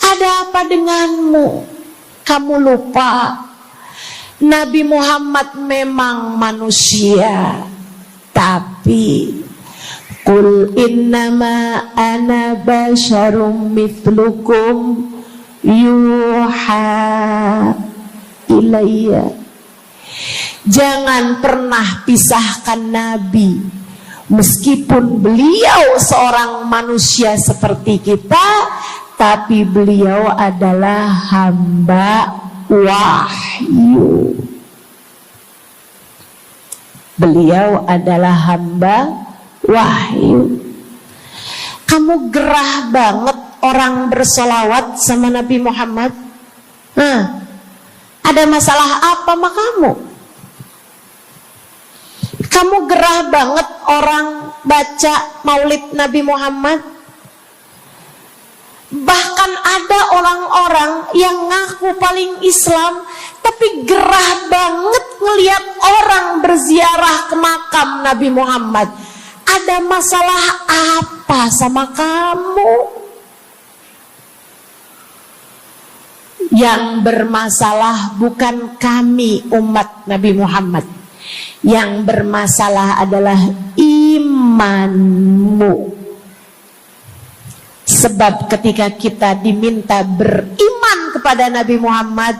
Ada apa denganmu? Kamu lupa Nabi Muhammad memang manusia, tapi qul innama ana basyarum mithlukum yuha ilayya. Jangan pernah pisahkan Nabi, meskipun beliau seorang manusia seperti kita, tapi beliau adalah hamba wahyu. Beliau adalah hamba wahyu. Kamu gerah banget orang bersolawat sama Nabi Muhammad? Ada masalah apa sama kamu? Kamu gerah banget orang baca maulid Nabi Muhammad? Bahkan ada orang-orang yang ngaku paling Islam, tapi gerah banget ngelihat orang berziarah ke makam Nabi Muhammad. Ada masalah apa sama kamu? Yang bermasalah bukan kami umat Nabi Muhammad. Yang bermasalah adalah imanmu. Sebab ketika kita diminta beriman kepada Nabi Muhammad,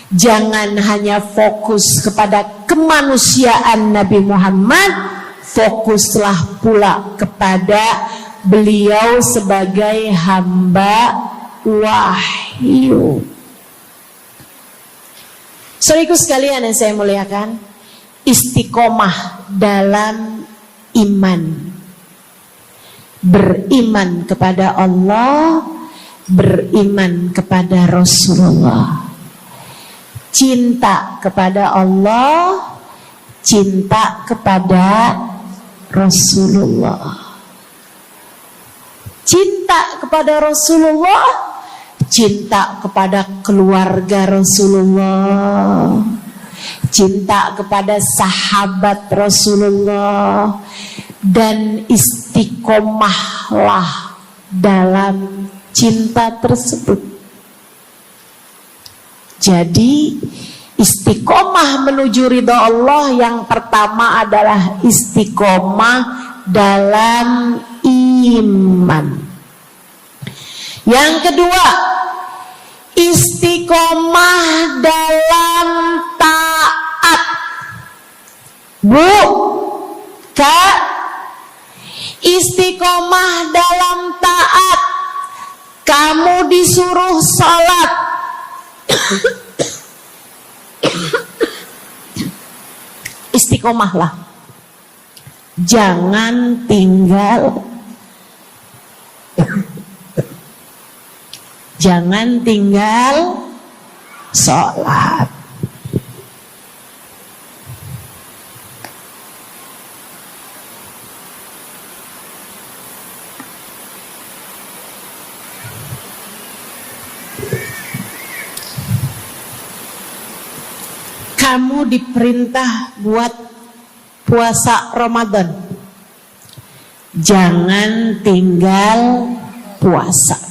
jangan hanya fokus kepada kemanusiaan Nabi Muhammad, fokuslah pula kepada beliau sebagai hamba wahyu. Saudaraku sekalian yang saya muliakan, istiqomah dalam iman. Beriman kepada Allah, beriman kepada Rasulullah. Cinta kepada Allah, cinta kepada Rasulullah. Cinta kepada Rasulullah, cinta kepada keluarga Rasulullah, cinta kepada sahabat Rasulullah, dan istiqomahlah dalam cinta tersebut. Jadi istiqomah menuju ridha Allah yang pertama adalah istiqomah dalam iman. Yang kedua, istiqomah dalam taat. Bu, Kak, istiqomah dalam taat. Kamu disuruh sholat, istiqomahlah. Jangan tinggal sholat. Kamu diperintah buat puasa Ramadan. Jangan tinggal puasa.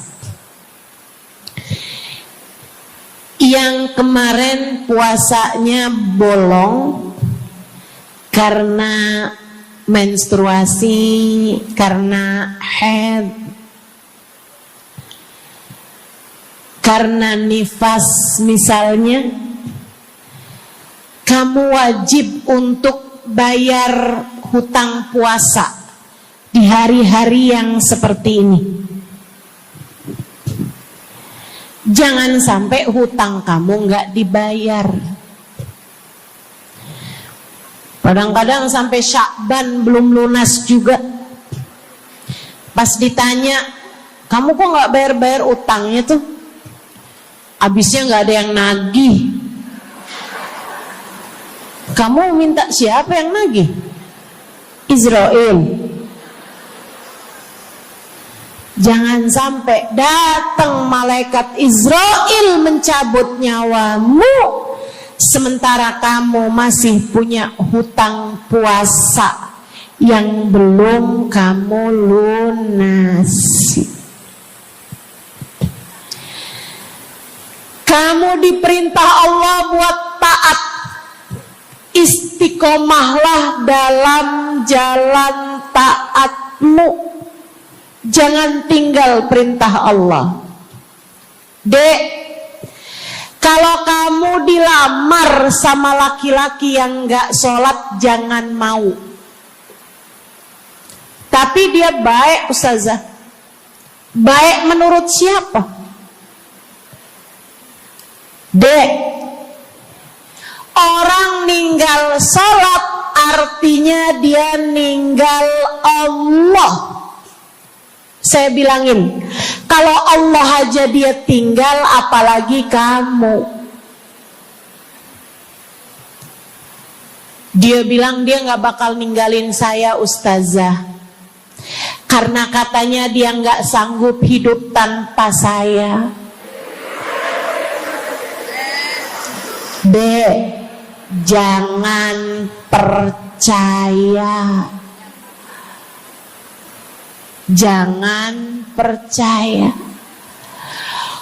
Yang kemarin puasanya bolong karena menstruasi, karena haid, karena nifas misalnya, kamu wajib untuk bayar hutang puasa di hari-hari yang seperti ini. Jangan sampai hutang kamu nggak dibayar. Kadang-kadang sampai Syakban belum lunas juga. Pas ditanya, kamu kok nggak bayar-bayar utangnya tuh? Abisnya nggak ada yang nagih. Kamu minta siapa yang nagih? Israel. Jangan sampai datang malaikat Israel mencabut nyawamu, sementara kamu masih punya hutang puasa yang belum kamu lunasi. Kamu diperintah Allah buat taat. Istiqomahlah dalam jalan taatmu. Jangan tinggal perintah Allah. Dek, kalau kamu dilamar sama laki-laki yang gak sholat, jangan mau. Tapi dia baik, Ustazah. Baik menurut siapa? Dek, orang ninggal sholat artinya dia ninggal Allah. Saya bilangin, kalau Allah aja dia tinggal, apalagi kamu. Dia bilang dia gak bakal ninggalin saya, Ustazah, karena katanya dia gak sanggup hidup tanpa saya. Dek, jangan percaya. Jangan percaya.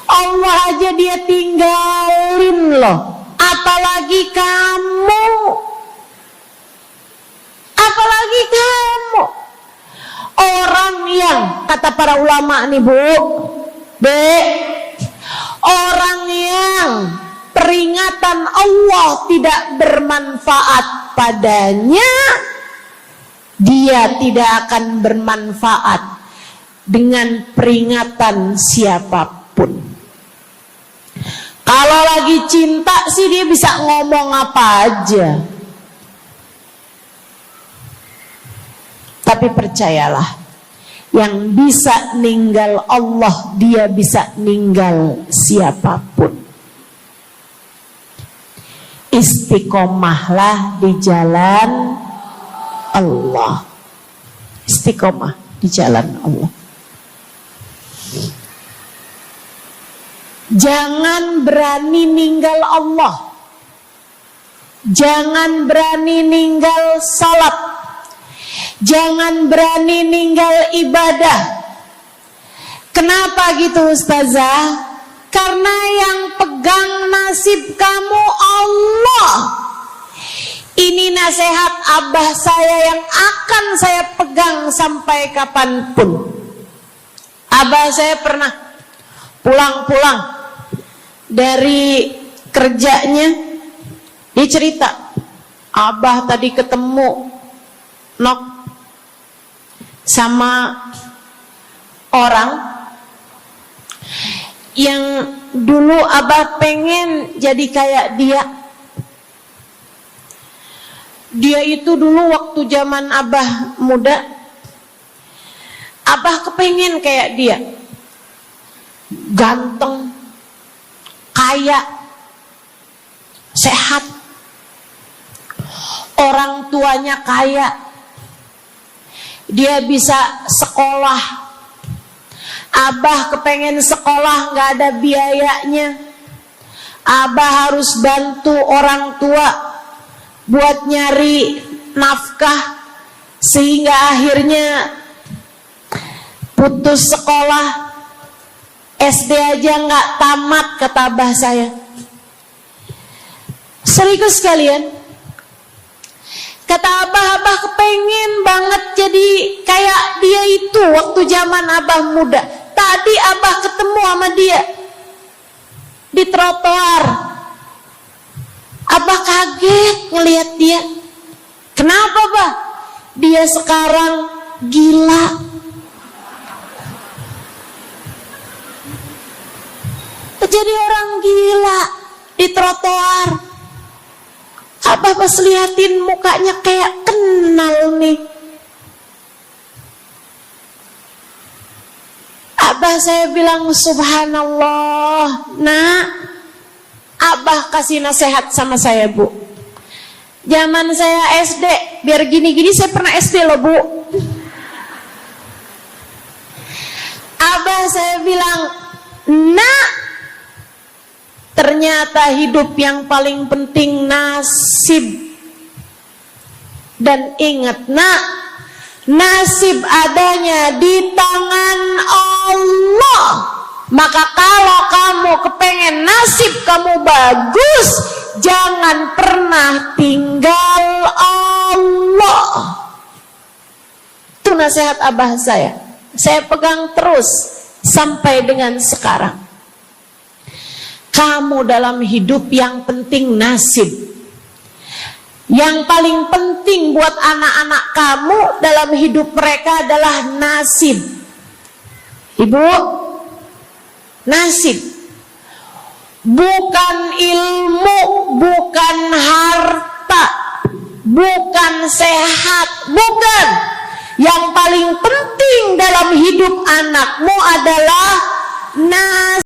Allah aja dia tinggalin loh, apalagi kamu. Apalagi kamu. Orang yang, kata para ulama nih Bu, orang yang peringatan Allah tidak bermanfaat padanya, dia tidak akan bermanfaat dengan peringatan siapapun. Kalau lagi cinta sih dia bisa ngomong apa aja. Tapi percayalah, yang bisa ninggal Allah, dia bisa ninggal siapapun. Istiqomahlah di jalan Allah. Istiqomah di jalan Allah. Jangan berani ninggal Allah. Jangan berani ninggal salat. Jangan berani ninggal ibadah. Kenapa gitu Ustazah? Karena yang pegang nasib kamu Allah. Ini nasihat abah saya yang akan saya pegang sampai kapanpun. Abah saya pernah pulang-pulang dari kerjanya, dia cerita, abah tadi ketemu sama orang yang dulu abah pengen jadi kayak dia. Dia itu dulu waktu zaman abah muda, abah kepengen kayak dia. Ganteng, kaya, sehat, orang tuanya kaya, dia bisa sekolah. Abah kepengen sekolah, gak ada biayanya. Abah harus bantu orang tua buat nyari nafkah, sehingga akhirnya putus sekolah. SD aja gak tamat, kata abah saya. Serius kalian? Kata abah kepengen banget jadi kayak dia itu waktu zaman abah muda. Tadi abah ketemu sama dia di trotoar. Abah kaget ngelihat dia. Kenapa, Bah? Dia sekarang gila. Jadi orang gila di trotoar. Abah pas liatin mukanya kayak kenal nih. Abah saya bilang subhanallah. Nak, abah kasih nasihat sama saya, Bu. Zaman saya SD, biar gini-gini saya pernah SD loh, Bu. Abah saya bilang, nak, ternyata hidup yang paling penting nasib. Dan ingat nak, nasib adanya di tangan Allah. Maka kalau kamu kepengen nasib kamu bagus, jangan pernah tinggal Allah. Itu nasihat abah saya pegang terus sampai dengan sekarang. Kamu dalam hidup yang penting nasib. Yang paling penting buat anak-anak kamu dalam hidup mereka adalah nasib. Ibu, nasib. Bukan ilmu, bukan harta, bukan sehat, bukan. Yang paling penting dalam hidup anakmu adalah nasib.